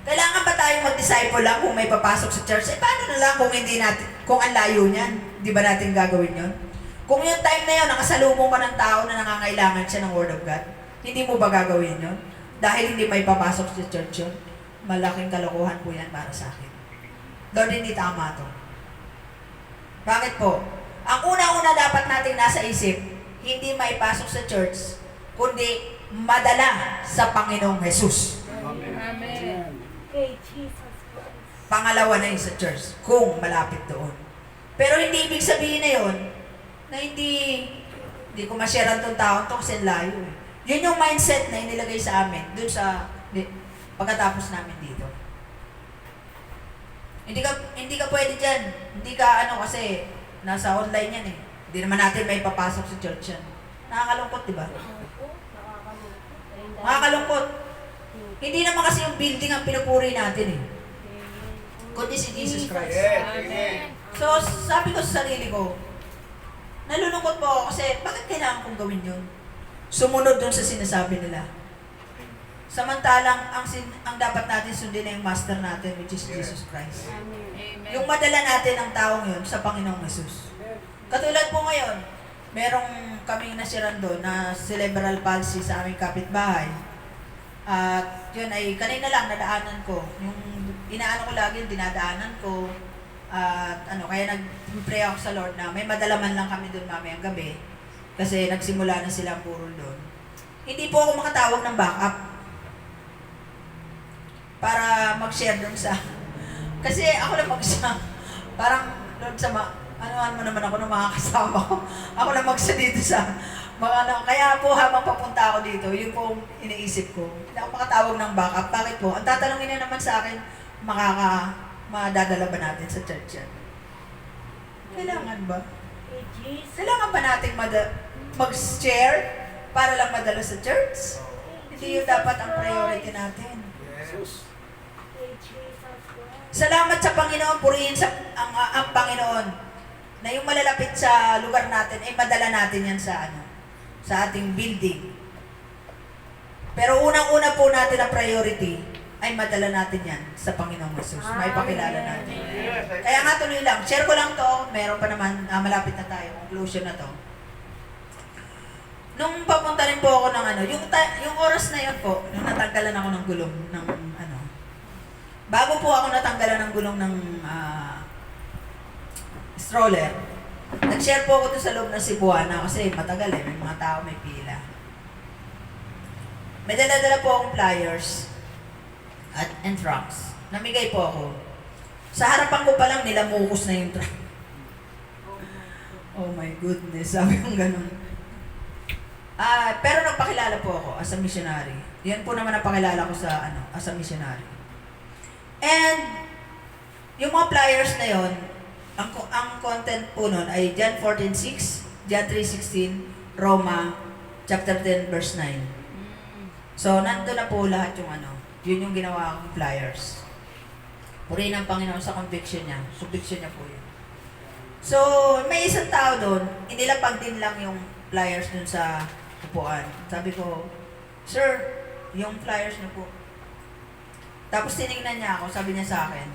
Kailangan ba tayong mag-disciple lang kung may papasok sa church? Paano na lang kung hindi natin, kung ang layo niyan, di ba natin gagawin yon? Kung yung time na yun, nakasalubong ka ng tao na nangangailangan siya ng Word of God, hindi mo ba gagawin yon? Dahil hindi may papasok sa church yun, malaking kalokohan po yan para sa akin. Lord, hindi tama to. Bakit po? Ang una-una dapat nating nasa isip, hindi may pasok sa church, kundi madala sa Panginoong Jesus. Amen. Kay Jesus Christ. Pangalawa na yun sa church, kung malapit doon. Pero hindi ibig sabihin na yun, na hindi ko masyaran tong taon to kasi layo eh. Yun yung mindset na inilagay sa amin, dun sa pagkatapos namin dito. Hindi ka pwede dyan. Hindi ka kasi nasa online yan eh. Hindi naman natin may papasok sa church yan. Nakakalungkot, di ba? Opo, nakakalungkot. Ayun dahil- Nakakalungkot. Hindi naman kasi yung building ang pinupuri natin eh. Amen. Kundi si Jesus Christ. Amen. So, sabi ko sa sarili ko, nalulungkot po ako kasi bakit kailangan kong gawin yun? Sumunod dun sa sinasabi nila. Samantalang, ang dapat natin sundin na yung master natin, which is Jesus Christ. Amen. Amen. Yung madala natin ang taong yun sa Panginoong Jesus. Katulad po ngayon, merong kaming nasiran doon na cerebral palsy sa aming kapitbahay. At yun ay kanina lang nadaanan ko. Yung inaano ko lagi, dinadaanan ko. At kaya nag-pray ako sa Lord na may madalaman lang kami doon mamayang gabi. Kasi nagsimula na silang purol doon. Hindi po ako makatawag ng backup para mag-share doon sa... Kasi ako lang mag-isa. Parang, Lord, anuhan mo naman ako ng mga kasama ko. Ako lang mag-isa dito sa mga Kaya po, habang papunta ako dito, yun po iniisip ko. Hindi ako makatawag ng backup. Bakit po? Ang tatanungin na naman sa akin, madadala ba natin sa church yan? Kailangan ba? Kay Jesus. Kailangan ba nating mag-share para lang madala sa church? Hindi yun dapat ang priority natin. Kay Jesus Christ. Salamat sa Panginoon, purihin ang Panginoon na yung malalapit sa lugar natin ay madala natin yan sa ating building. Pero unang-una po natin ang priority ay madala natin yan sa Panginoong Jesus. May pakilala natin. Kaya nga tuloy lang, share ko lang to, meron pa naman, malapit na tayo, conclusion na to. Nung papunta rin po ako ng yung oras na yun po, nung natanggalan ako ng gulong ng bago po ako natanggalan ng gulong ng stroller, nag-share po ako doon sa loob ng Cebuana kasi matagal may mga tao may pila. May dala-dala po akong pliers and trucks. Namigay po ako. Sa harapan ko pa lang nilamukos na yung truck. Oh my goodness, sabi kong ganun. Pero nagpakilala po ako as a missionary. Yan po naman ang pakilala ko sa as a missionary. And yung mga flyers na yon, ang content po nun ay John 14:6, John 3:16, Roma chapter 10 verse 9. So nandun na po lahat yung yun yung ginawa kong flyers. Purihin ang Panginoon sa conviction niya. Conviction niya po yun. So, may isang tao doon, inilapag din lang yung flyers dun sa upuan. Sabi ko, Sir, yung flyers niyo po. Tapos tinignan niya ako, sabi niya sa akin,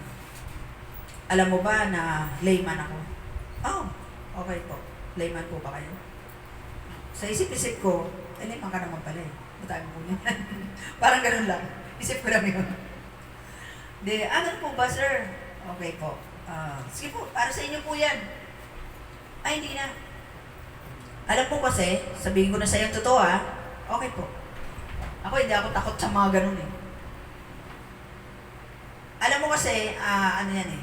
alam mo ba na layman ako? Oh, okay po. Layman po ba kayo? Sa isip-isip ko, layman ka naman pala eh. Matabi mo niya. Parang ganun lang. Isip ko lang yun. Ganun po ba, sir? Okay po. Sige po, para sa inyo po yan. Ay, hindi na. Alam po kasi, sabihin ko na sa iyo totoo Okay po. Ako hindi ako takot sa mga ganun eh. Alam mo kasi, ano yan eh,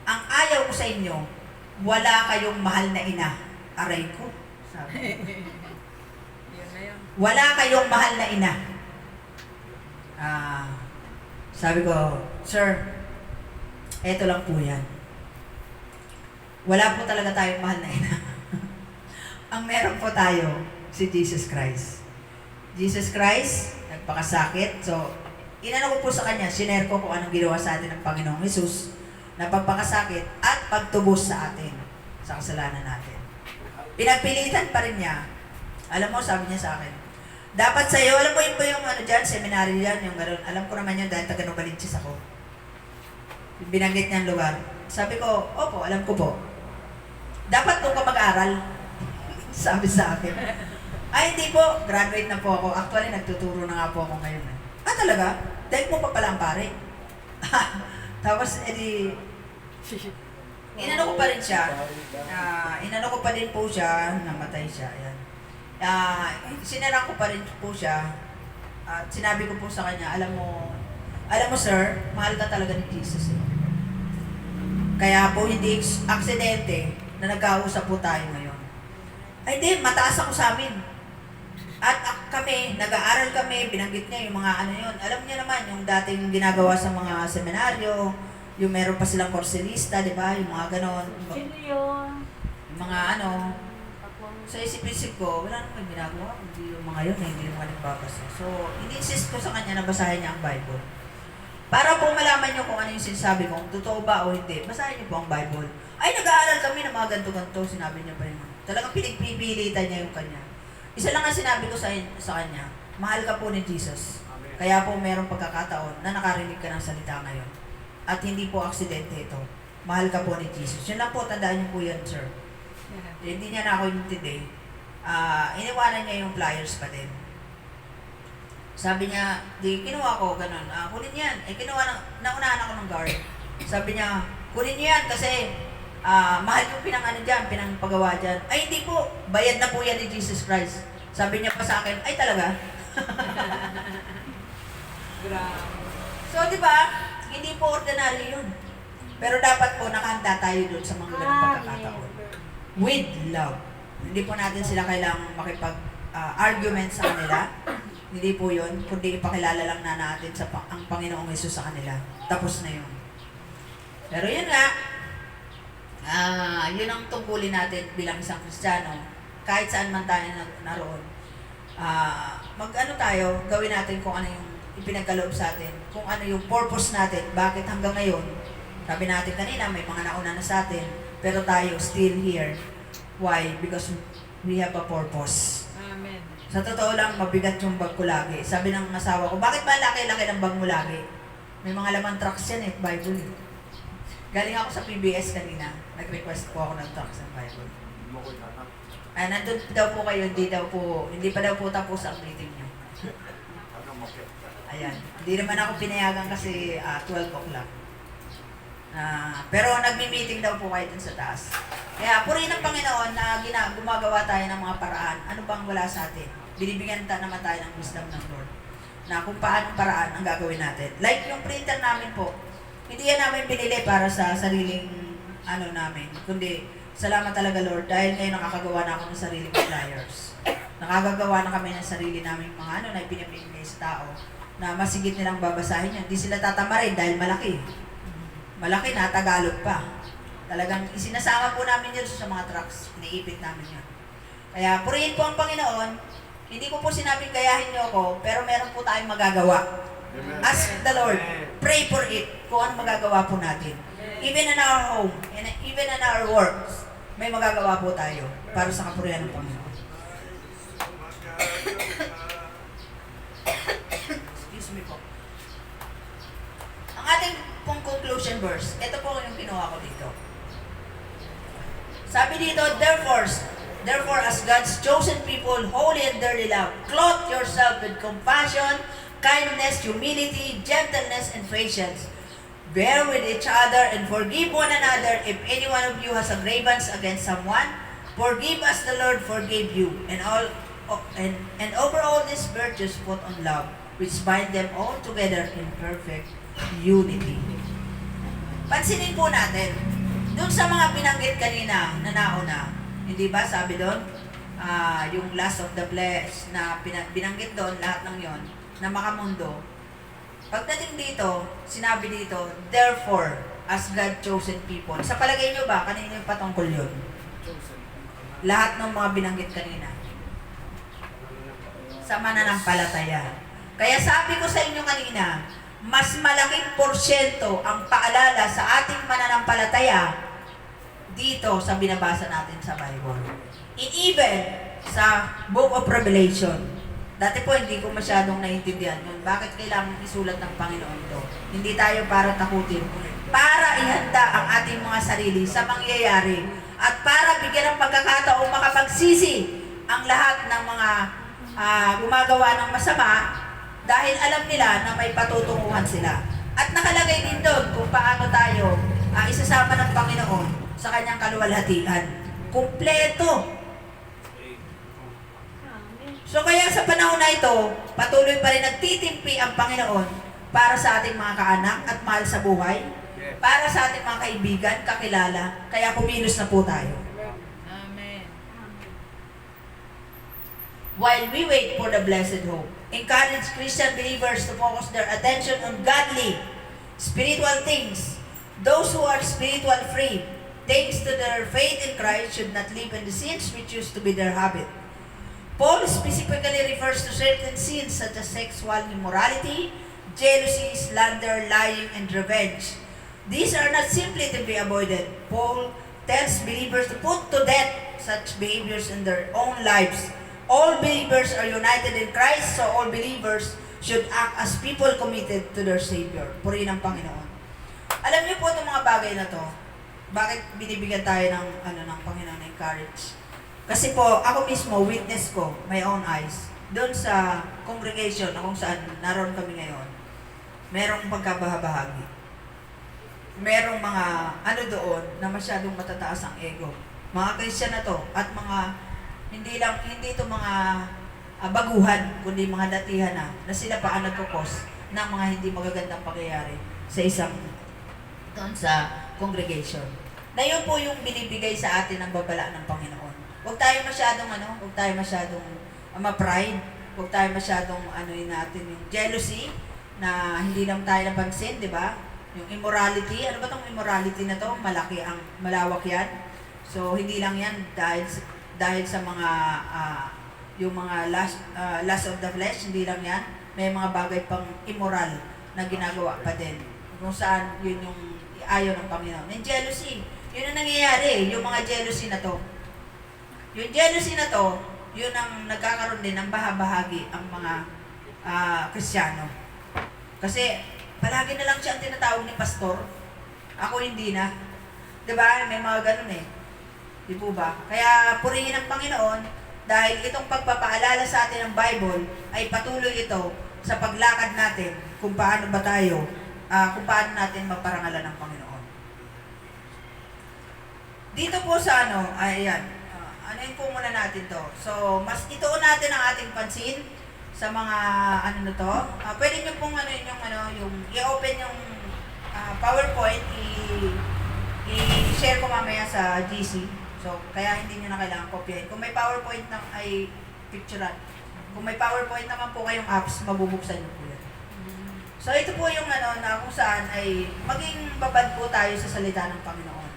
ang ayaw ko sa inyo, wala kayong mahal na ina. Aray ko. Sabi. Yun na yun. Wala kayong mahal na ina. Sabi ko, Sir, eto lang po yan. Wala po talaga tayong mahal na ina. Ang meron po tayo, si Jesus Christ. Jesus Christ, nagpakasakit. So, inano ko po sa kanya, sinare ko kung anong ginawa sa atin ng Panginoong Jesus na pagpakasakit at pagtubos sa atin sa kasalanan natin. Pinagpilitan pa rin niya. Alam mo, sabi niya sa akin, dapat sa'yo, alam mo yun po yung ano dyan, seminary dyan, yung gano'n. Alam ko naman yun dahil taga Novaliches ako. Binanggit niyang lugar. Sabi ko, opo, alam ko po. Dapat doon ka mag-aral. Sabi sa akin. Ay, hindi po. Graduate na po ako. Actually, nagtuturo na nga po ako ngayon. Talaga? Dahil mo pa pala ang pare. Tapos, edi, inano ko pa rin siya. Inano ko pa din po siya. Namatay siya. Ayan. Sinara ko pa rin po siya. At sinabi ko po sa kanya, alam mo sir, mahal ka talaga ni Jesus eh. Kaya po hindi aksidente na nagkausap po tayo ngayon. Ay di, mataas ako sa amin. At kami, nag-aaral kami, binanggit niya yung mga ano yun. Alam niya naman, yung dating ginagawa sa mga seminaryo, yung meron pa silang korselista, di ba? Yung mga ganon. Sino yun? Yung mga ano, sa isip-isip ko, wala namang ginagawa, hindi yung mga yun, hindi yung mga nagbabasa. So, in-insist ko sa kanya na basahin niya ang Bible. Para po malaman niyo kung ano yung sinasabi ko, kung totoo ba o hindi, basahin niyo po ang Bible. Ay, nag-aaral kami ng mga ganto-ganto, sinabi niya pa rin. Talagang pinagpipilitan niya yung kanya. Isa lang ang sinabi ko sa kanya, mahal ka po ni Jesus. Amen. Kaya po merong pagkakataon na nakarinig ka ng salita ngayon. At hindi po aksidente ito. Mahal ka po ni Jesus. Yun lang po, tandaan niyo po yan, sir. Hindi niya na ako intindi. Iniwanan niya yung flyers pa din. Sabi niya, di kinuha ko, ganun. Kunin yan. Naunahan ako ng guard. Sabi niya, kunin niyo yan kasi mahal yung pinang-ano dyan, pinang-pagawa dyan. Ay, hindi po. Bayad na po yan ni Jesus Christ. Sabi niya pa sa akin, ay talaga? Grabe. So, di ba? Hindi po ordinary yun. Pero dapat po nakahanda tayo doon sa mga ganung pagkakataon. With love. Hindi po natin sila kailangang makipag-argument sa kanila. Hindi po yun. Kundi ipakilala lang na natin ang Panginoong Hesus sa kanila. Tapos na yun. Pero yun nga, yun ang tungkulin natin bilang isang Kristiyano. Kahit saan man tayo naroon. Mag-ano tayo, gawin natin kung ano yung ipinagkaloob sa atin. Kung ano yung purpose natin. Bakit hanggang ngayon, sabi natin kanina, may mga nauna na sa atin, pero tayo still here. Why? Because we have a purpose. Amen. Sa totoo lang, mabigat yung bag ko lagi. Sabi ng asawa ko, bakit ba laki-laki ng bag mo lagi? May mga laman trucks yan eh, Bible eh. Galing ako sa PBS kanina. Nag-request po ako ng trucks ng Bible. Hindi mo ko itatak. Nandun daw po kayo, hindi pa daw po tapos ang meeting niyo. Hanggang makit ka. Ayan. Hindi naman ako pinayagan kasi 12 o'clock. Pero nagmi-meeting daw po kayo dun sa taas. Kaya purihin ng Panginoon na gumagawa tayo ng mga paraan. Ano bang wala sa atin? Binibigyan naman tayo ng wisdom ng Lord. Na kung paanong paraan ang gagawin natin. Like yung printer namin po. Hindi yan namin binili para sa sariling namin. Kundi salamat talaga Lord dahil ngayon nakakagawa na ako ng sariling flyers. Nakagagawa na kami ng sarili namin mga na ipinipigay sa tao na masigit nilang babasahin yun. Hindi sila tatamarin dahil malaki. Malaki na, Tagalog pa. Talagang isinasama po namin yun sa mga trucks. Iniipit namin yun. Kaya purihin po ang Panginoon. Hindi ko po sinabing gayahin niyo ako, pero meron po tayong magagawa. Amen. Ask the Lord. Pray for it. Kung ano magagawa po natin. Even in our home, and even in our works, may magagawa po tayo para sa kapurihan ng Panginoon. Excuse me po. Ang ating pong conclusion verse, ito po yung kinuha ko dito. Sabi dito, Therefore, as God's chosen people, holy and dearly loved, clothe yourself with compassion, kindness, humility, gentleness, and patience. Bear with each other and forgive one another if any one of you has a grievance against someone. Forgive as the Lord forgave you. And over all these virtues put on love, which bind them all together in perfect unity. Pansinin po natin, doon sa mga binanggit kanina na nauna, hindi ba sabi doon, yung lust of the flesh na binanggit doon, lahat ng yon na makamundo. Pagdating dito, sinabi dito, therefore, as God chosen people. Sa palagay nyo ba, kanino yung patungkol yun? Lahat ng mga binanggit kanina. Sa mananampalataya. Kaya sabi ko sa inyo kanina, mas malaking porsyento ang paalala sa ating mananampalataya dito sa binabasa natin sa Bible. Even sa Book of Revelation. Dati po hindi ko masyadong naiintindihan yun. Bakit kailangan isulat ng Panginoon ito? Hindi tayo para takutin. Para ihanda ang ating mga sarili sa mangyayari at para bigyan ng pagkakataong makapagsisi ang lahat ng mga gumagawa ng masama dahil alam nila na may patutunguhan sila. At nakalagay din doon kung paano tayo isasama ng Panginoon sa kanyang kaluwalhatian. Kumpleto. So kaya sa panahon na ito, patuloy pa rin nagtitimpi ang Panginoon para sa ating mga kaanak at mahal sa buhay, para sa ating mga kaibigan, kakilala, kaya kumilos na po tayo. Amen. While we wait for the blessed hope, encourage Christian believers to focus their attention on godly, spiritual things. Those who are spiritual free, thanks to their faith in Christ, should not live in the sins which used to be their habit. Paul specifically refers to certain sins such as sexual immorality, jealousy, slander, lying, and revenge. These are not simply to be avoided. Paul tells believers to put to death such behaviors in their own lives. All believers are united in Christ, so all believers should act as people committed to their Savior. Purihin ang Panginoon. Alam niyo po itong mga bagay na to, bakit binibigyan tayo ng Panginoon ng courage? Kasi po, ako mismo, witness ko, my own eyes, doon sa congregation na kung saan naroon kami ngayon, merong pagkabahabahagi. Merong mga doon na masyadong matataas ang ego. Mga Christian na to, at mga, hindi ito mga baguhan, kundi mga datihan na sila pa ang nagkukos ng mga hindi magagandang pangyayari sa isang, doon sa congregation. Na yun po yung binibigay sa atin ng babala ng Panginoon. Huwag tayo masyadong ma-pride, huwag tayo masyadong natin yung jealousy na hindi lang tayo napansin, di ba? Yung immorality, ano ba tong immorality na to? Malawak yan. So hindi lang yan dahil sa mga yung mga lust of the flesh, hindi lang yan. May mga bagay pang immoral na ginagawa pa din. Kung saan yun yung ayaw ng Panginoon. And jealousy, yun ang nangyayari, yung mga jealousy na to. Yung jealousy na to, yun ang nagkakaroon din ng bahagi ang mga Kristiyano. Kasi palagi na lang siya ang tinatawag ni pastor. Ako hindi na. Diba? May mga ganun eh. Di po ba? Kaya purihin ang Panginoon dahil itong pagpapaalala sa atin ng Bible ay patuloy ito sa paglakad natin kung paano ba tayo, kung paano natin maparangalan ng Panginoon. Dito po sa ayan. Anuin po muna natin to. So, mas ituon natin ang ating pansin sa mga pwede nyo pong yung i-open yung PowerPoint, i-share ko mamaya sa GC. So, kaya hindi nyo na kailangan kopyahin. Kung may PowerPoint ay picturean. Kung may PowerPoint naman po kayong apps, mabubuksan nyo po yan. So, ito po yung na kung saan ay maging babad po tayo sa salita ng Panginoon.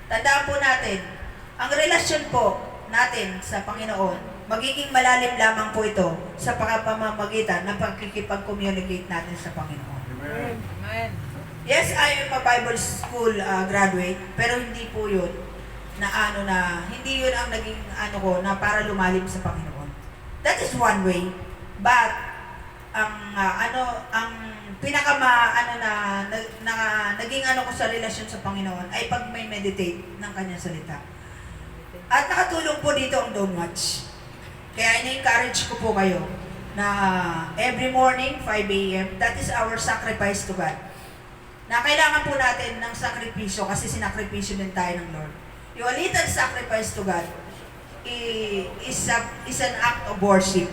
Tandaan po natin, ang relasyon po natin sa Panginoon, magiging malalim lamang po ito sa pamamagitan ng pagkikipag-communicate natin sa Panginoon. Amen. Amen. Yes, I am a Bible school graduate, pero hindi po yun hindi yun ang naging na para lumalim sa Panginoon. That is one way. But ang naging ko sa relasyon sa Panginoon ay pag may meditate ng kanyang salita. At nakatulong po dito ang Don't Watch. Kaya ini-encourage ko po kayo na every morning, 5 a.m., that is our sacrifice to God. Na kailangan po natin ng sakripisyo kasi sinakripisyo din tayo ng Lord. Yung little sacrifice to God is an act of worship.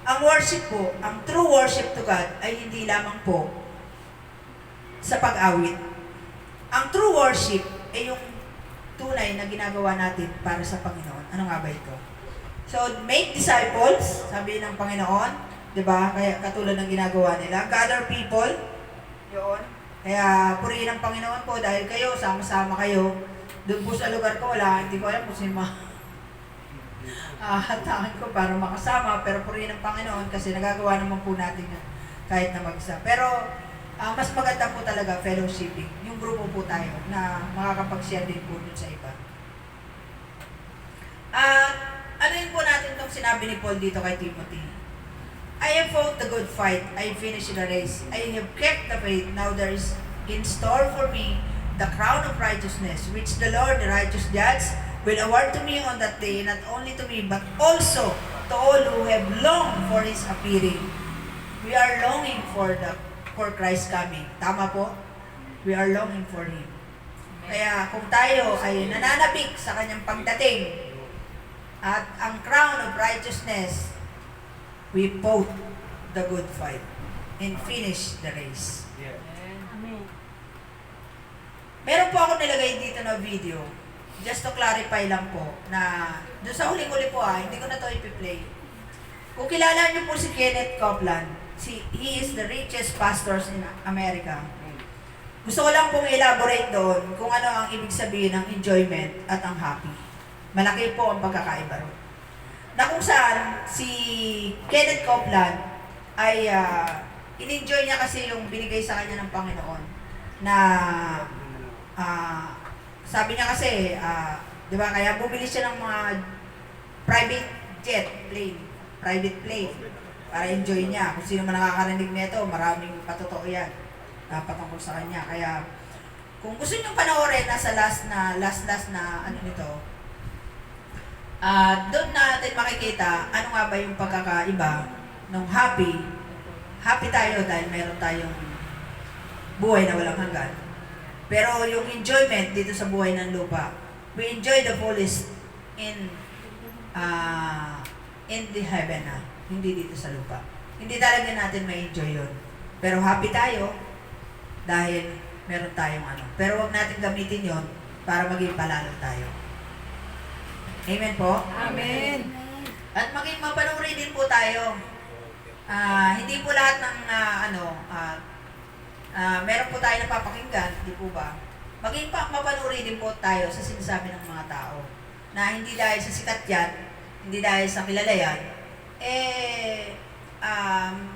Ang worship po, ang true worship to God ay hindi lamang po sa pag-awit. Ang true worship ay yung tunay na ginagawa natin para sa Panginoon. Ano nga ba ito? So, make disciples, sabi ng Panginoon, di ba? Kaya katulad ng ginagawa nila. Gather people, yun. Kaya purihin ang Panginoon po dahil kayo, sama-sama kayo. Doon po sa lugar ko, wala, hindi ko alam kung sino hatangan ko para makasama, pero purihin ang Panginoon kasi nagagawa naman po natin yan kahit na mag-isa. Pero mas maganda po talaga fellowshipping. Yung grupo po tayo na makakapag-share din po dun sa iba. Ano yun po natin itong sinabi ni Paul dito kay Timothy? I have fought the good fight. I finished the race. I have kept the faith. Now there is in store for me the crown of righteousness, which the Lord, the righteous judge, will award to me on that day, not only to me, but also to all who have longed for His appearing. We are longing for Christ coming. Tama po? We are longing for Him. Kaya kung tayo ay nananabik sa Kanyang pagdating, at ang crown of righteousness, we fought the good fight and finish the race. Amen. Meron po ako nilagay dito na video, just to clarify lang po, na doon sa huling-huli po hindi ko na to ipi-play. Kung kilala niyo po si Kenneth Copeland, he is the richest pastor in America. Gusto ko lang pong elaborate doon kung ano ang ibig sabihin ng enjoyment at ang happy. Malaki po ang pagkakaiba ron. Na kung saan si Kenneth Copeland ay in-enjoy niya kasi yung binigay sa kanya ng Panginoon na sabi niya kasi, di ba, kaya bumili siya ng mga private plane, para enjoy niya. Kung sino man nakakarinig nito, maraming patotoo yan patungkol sa kanya. Kaya, kung gusto niyong panoorin, nasa last na ano nito, doon natin makikita ano nga ba yung pagkakaiba ng happy. Happy tayo dahil meron tayong buhay na walang hanggan. Pero yung enjoyment dito sa buhay ng lupa, we enjoy the fullest in the heaven hindi dito sa lupa. Hindi talaga natin ma-enjoy yun. Pero happy tayo dahil meron tayong ano. Pero wag natin gamitin yon para maging palalo tayo. Amen po? Amen. At maging mapanuri din po tayo. Hindi po lahat ng meron po tayo napapakinggan, di po ba? Maging mapanuri din po tayo sa sinasabi ng mga tao. Na hindi dahil sa sikat yan, hindi dahil sa kilala yan,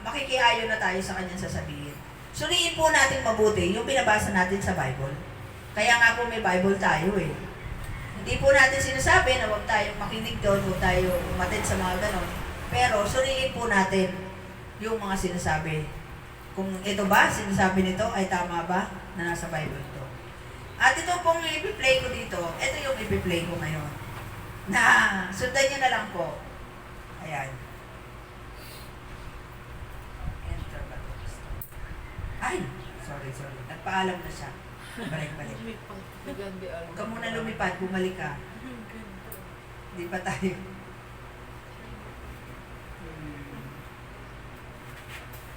makikiayo na tayo sa kanyang sasabihin. Suriin po natin mabuti yung binabasa natin sa Bible. Kaya nga po may Bible tayo Hindi po natin sinasabi na huwag tayong makinig doon, huwag tayo umatid sa mga ganon. Pero suriin po natin yung mga sinasabi. Kung ito ba, sinasabi nito, ay tama ba na nasa Bible ito. At ito pong i-play ko dito, ito yung i-play ko ngayon. Na sundan nyo na lang po. Ayan. Enter ba ito? Ay! Sorry. Nagpaalam na siya. Balik. Huwag ka muna lumipad, bumalik ka. Hindi pa tayo.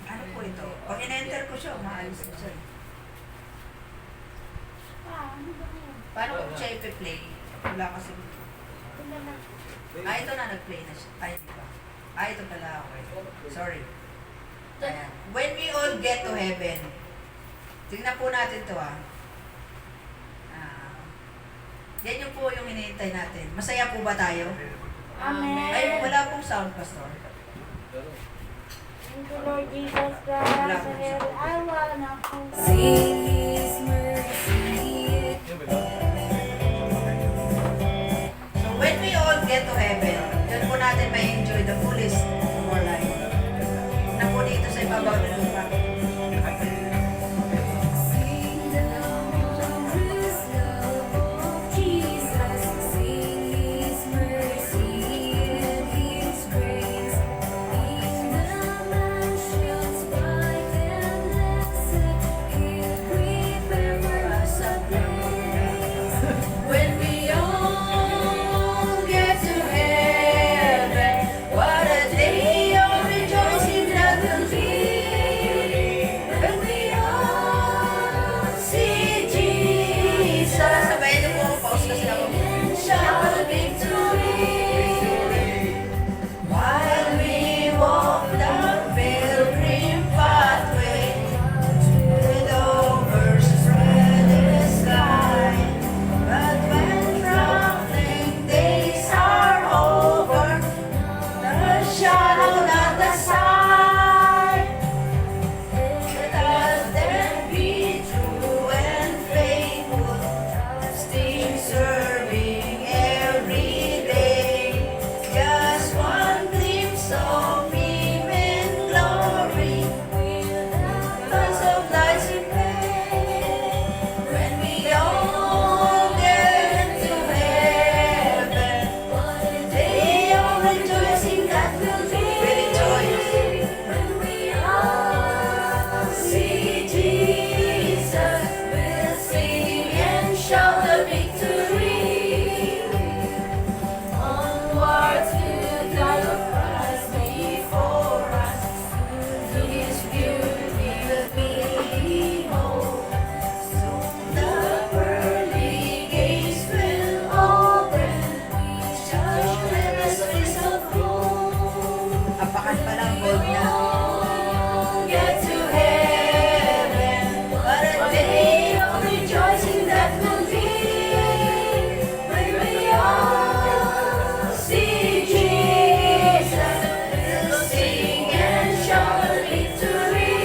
Ano po ito? Pag in-enter ko siya, umaalis na siya. Paano ko siya ipi-play? Wala kasi. Ito na, nag-play na siya. Ay, di ba? Ito pala, okay. Sorry. Ayan. When we all get to heaven, tingnan po natin to yan yung po yung hinihintay natin. Masaya po ba tayo? Amen. Ay, wala pong sound, Pastor. Thank you, Lord Jesus Christ. I wanna Sing His mercy. So when we all get to heaven, yun po natin may enjoy the fullest of our life. Na po dito sa ibabaw ng lupa. Sing the wondrous love of Jesus. Sing His mercy and His grace. In the mansions bright and blessed, He'll prepare victory. Onwards to the prize before us. To His beauty will behold. Soon the pearly gates will open. We shall share the space of gold. Apakan pa lang gold na. Get to heaven. What a day of rejoicing that will be when we all see Jesus. We'll sing and shout the victory.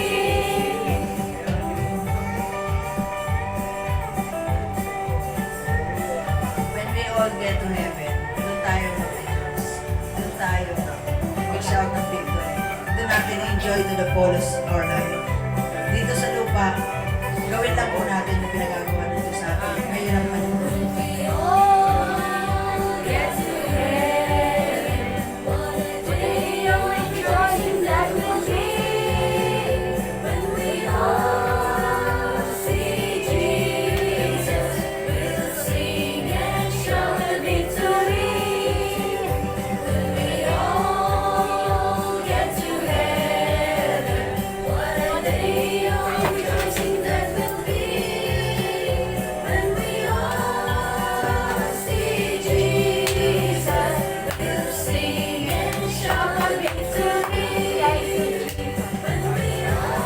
When we all get to heaven, doon tayo mag-dance. Doon tayo mag-shout ng victory. Doon natin enjoy to the fullest our life. Dito sa lupa, gawin lang po natin yung pinagagawa nito sa atin. Ngayon ang panahon. We all get to heaven. What a day of rejoicing that will be when we all see Jesus. We'll sing and shout the victory. When we all get to heaven, what a day of rejoicing that will be when we all see Jesus. We'll sing and shout the victory. When we all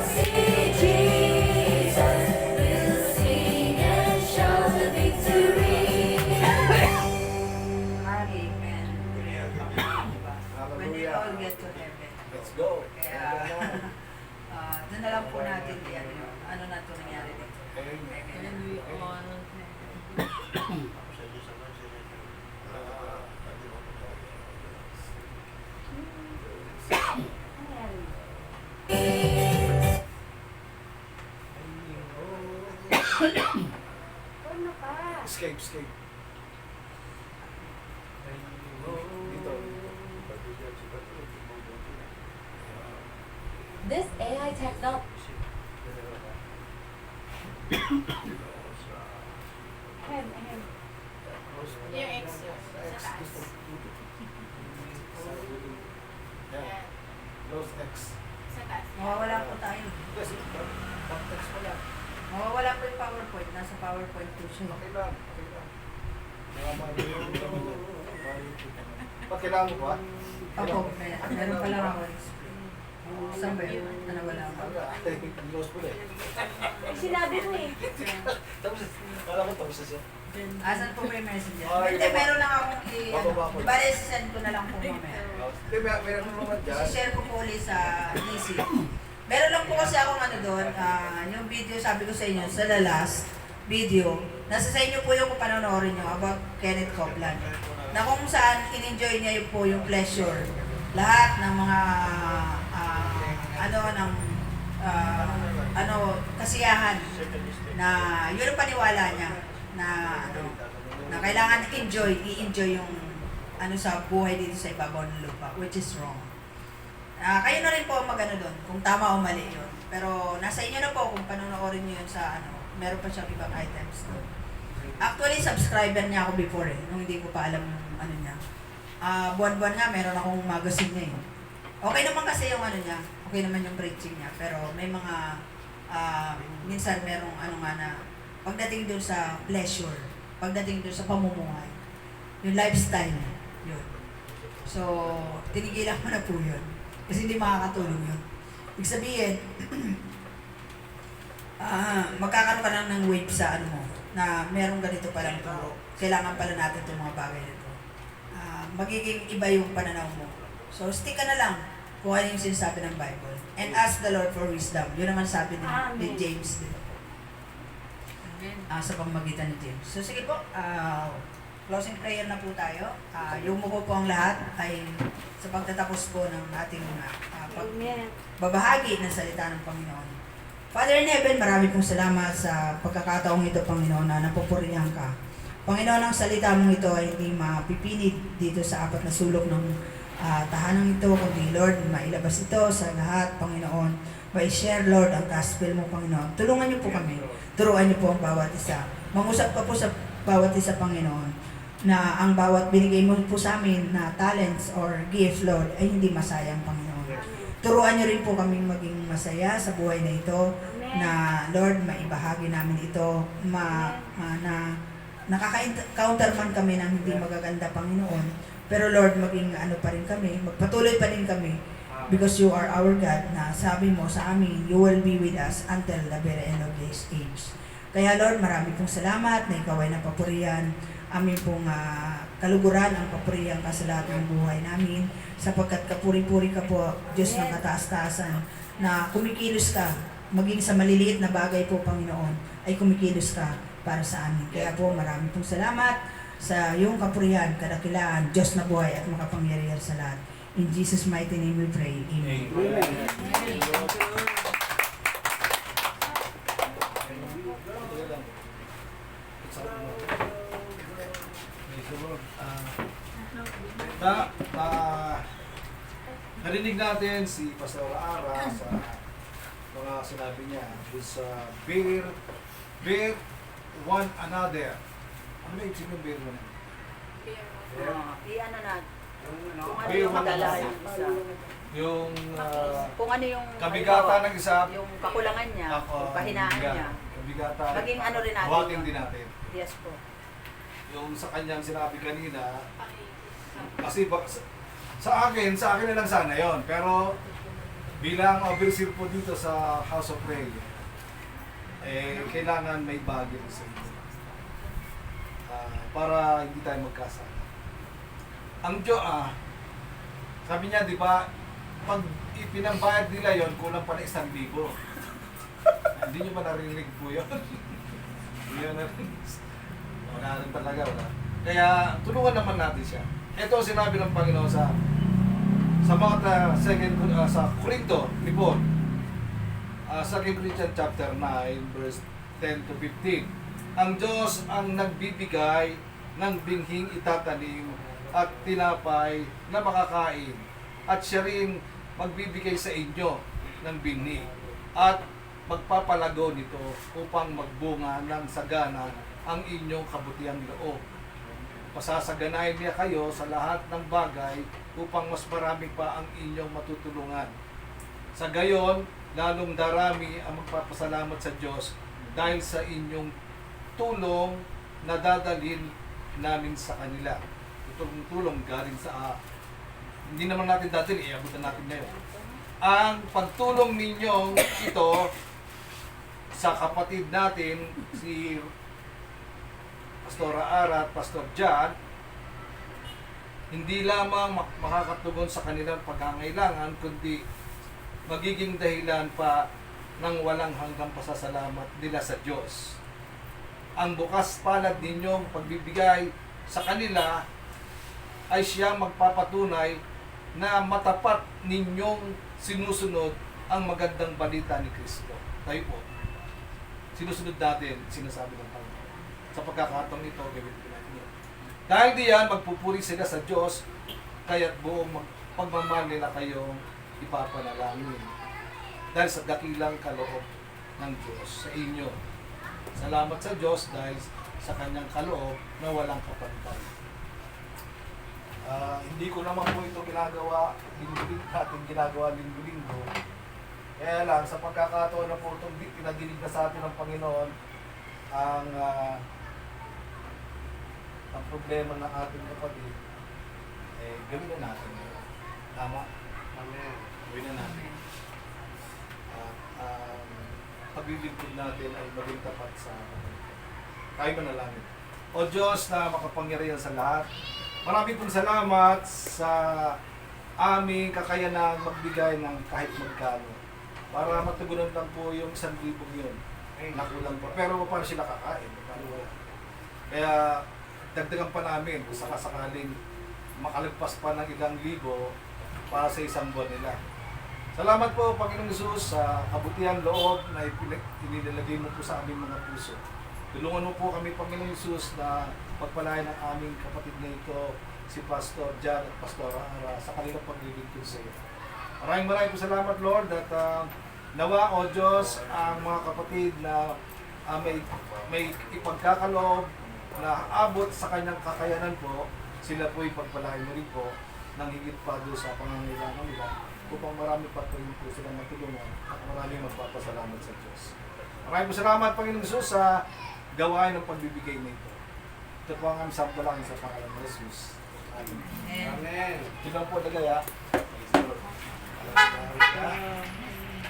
see Jesus, we'll sing and shout the victory. Amen. When we all get to heaven. Let's go. Kaya, doon na lang po natin yan. Ano na ito nangyari dito. Amen. Ano ka? Escape, escape. Dito. This AI technology. Ahem, ahem. Yung X. Yan. Close X. Mawawala po tayo. Yes, context mo lang. Mawawala po yung PowerPoint. Nasa PowerPoint po siya. Okay lang, okay lang. Ba't kailangan mo ba? Ako, meron pala ako explain. Saan ba yun? Ano wala ako? Close mo eh. Eh, sinabi mo eh. Tapos, kala ko tapos na siya. Asan po ba yung messenger? Ay, Hindi, baba. meron lang akong Bababa ko. Di ba, send ko na lang po mamaya. Hindi, meron mo naman dyan. I-share ko po ulit sa DC. Meron lang po kasi akong ano doon, yung video sabi ko sa inyo, sa the last video, nasa sa inyo po yung kung panonoorin nyo about Kenneth Copeland. Na kung saan in-enjoy niya yung po yung pleasure. Lahat ng mga kasiyahan na yun ang paniwala niya na na kailangan i-enjoy yung sa buhay dito sa ibabaw ng lupa, which is wrong. Kayo na rin po mag-ano doon, kung tama o mali yun. Pero nasa inyo na po kung panonoorin nyo yun sa meron pa siyang ibang items doon. Actually, subscriber niya ako before nung hindi ko pa alam yung niya. Buwan-buwan nga, meron akong magazine niya Okay naman kasi yung niya, okay naman yung preaching niya, pero may mga, minsan merong na, pagdating doon sa pleasure, pagdating doon sa pamumuhay, yung lifestyle, yun. So, tinigilan ko na po yun. Kasi hindi makakatulong yun. Ibig sabihin, magkakaroon ka lang ng wave sa mo, na merong ganito palang turo. Kailangan pala natin itong mga bagay nito. Magiging iba yung pananaw mo. So, stick ka na lang kung ano yung sinasabi ng Bible. And ask the Lord for wisdom. Yun naman sabi ni James. Dito. Sa pamamagitan ni James. So, sige po. Closing prayer na po tayo. Yumuko po ang lahat ay sa pagtatapos po ng ating Amen. pagbabahagi ng salita ng Panginoon. Father in Heaven, marami pong salamat sa pagkakataong ito, Panginoon, na napupurihan ka. Panginoon, ang salita mong ito ay hindi mapipinit dito sa apat na sulok ng tahanang ito, kundi Lord, mailabas ito sa lahat, Panginoon. Ma-share, Lord, ang gospel mo, Panginoon. Tulungan niyo po kami. Turuan niyo po ang bawat isa mangusap ka po sa bawat isa, Panginoon, na ang bawat binigay mo po sa amin na talents or gifts, Lord, ay hindi masayang, Panginoon. Turuan niyo rin po kaming maging masaya sa buhay na ito, na Lord, maibahagi namin ito, na nakaka-encounter man kami ng hindi magaganda, Panginoon. Pero Lord, maging ano pa rin kami, magpatuloy pa rin kami, because you are our God, na sabi mo sa amin, you will be with us until the very end of this age. Kaya Lord, marami pong salamat na ikaw ay napapurihan. Amin pong kaluguran ang papurihan ka sa lahat ng buhay namin, sapagkat kapuri-puri ka po, Diyos ng kataas-taasan, na kumikilos ka, maging sa maliliit na bagay po, Panginoon, ay kumikilos ka para sa amin. Kaya po, marami pong salamat sa iyong kapurihan, kadakilaan, Diyos na buhay at makapangyarihan sa lahat. In Jesus' mighty name we pray. Amen. Narinig natin si Pastor Ara sa mga sinabi niya is bear one another. Ano yung ibig ng bear one? Iyan na kung ano Bear yung one madala another. yung isa. Yung Kung ano yung kabigatan ng isa, yung kakulangan niya, yung kahinaan niya. kabigatan, Maging ano rin natin buhatin yun. din natin. Yes po. Yung sa kanyang sinabi kanina, kasi sa akin na lang sana yon. Pero bilang overseer po dito sa House of Prayer, kailangan may bagay sa inyo. Para hindi tayo magkasala. Ang sabi niya, di ba, pag ipinambayad nila yon, kulang pa na 1,000. Hindi nyo ba narinig po yun? Hindi nyo narinig. Wala rin talaga, wala. Kaya tulungan naman natin siya. Ito ang sinabi ng Panginoon sa mga sa Corinto, ni Paul. 2 Corinthians chapter 9, verse 10 to 15. Ang Diyos ang nagbibigay ng binhing itatanim at tinapay na makakain. At siya rin magbibigay sa inyo ng binhi at magpapalago nito upang magbunga ng sagana ang inyong kabutihang loob. Pasasaganahin niya kayo sa lahat ng bagay upang mas marami pa ang inyong matutulungan. Sa gayon, lalong darami ang magpapasalamat sa Diyos dahil sa inyong tulong na dadalhin namin sa kanila. Itong tulong galing sa hindi naman natin dati, iabutan natin ngayon. Ang pagtulong ninyong ito sa kapatid natin, si Pastor Ara at Pastor John, hindi lamang makakatugon sa kanilang pagkangailangan, kundi magiging dahilan pa ng walang hanggang pasasalamat nila sa Diyos. Ang bukas palad ninyong pagbibigay sa kanila ay siya magpapatunay na matapat ninyong sinusunod ang magandang balita ni Kristo. Tayo po, sinusunod natin, sinasabi ng Panginoon. Sa pagkakataong ito, gawin ko natin yun. Dahil diyan, magpupuri sila sa Diyos, kaya't buong pagmamahal nila kayong ipapanalangin. Dahil sa dakilang kaloob ng Diyos sa inyo. Salamat sa Diyos dahil sa kanyang kaloob na walang kapantay. Hindi ko naman po ito ginagawa linggo-linggo. Kaya lang, sa pagkakataon na po itong pinadinig na sa atin ng Panginoon, ang problema ng ating kapatid, gawin na natin. Tama? Amen. Gawin na natin. Paglilingkod natin ay maging tapat sa tayo manalangin. O Diyos na makapangyarihan sa lahat, maraming pong salamat sa aming kakayanang magbigay ng kahit magkano para matugunan lang po yung 1,000 yun. Nakulang po. Pero paano sila kakain? Paano wala? Kaya dagdagan pa namin kung sakasakaling makalagpas pa ng 1,000 para sa isang buwan nila. Salamat po, Panginoong Jesus, sa kabutihan loob na inilalagay mo po sa aming mga puso. Tulungan mo po kami, Panginoong Jesus, na pagpalain ng aming kapatid na ito, si Pastor John at Pastor Ara, sa kanilang paglilingkod sa iyo. Maraming po salamat, Lord, at nawa, O Diyos, ang mga kapatid na may ipagkakaloob na abot sa kanyang kakayanan po, sila po ipagpalain mo rin po ng higit pa doon sa pangangailangan nila upang marami pa po rin po silang matulungan at maraming magpapasalamat sa Diyos. Maraming po salamat, Panginoong Jesus, sa gawain ng pagbibigay nito. Ito po ang aming sambalang sa pangalan ng Jesus. Amen. Amen. Ito lang po, Dagay, ha?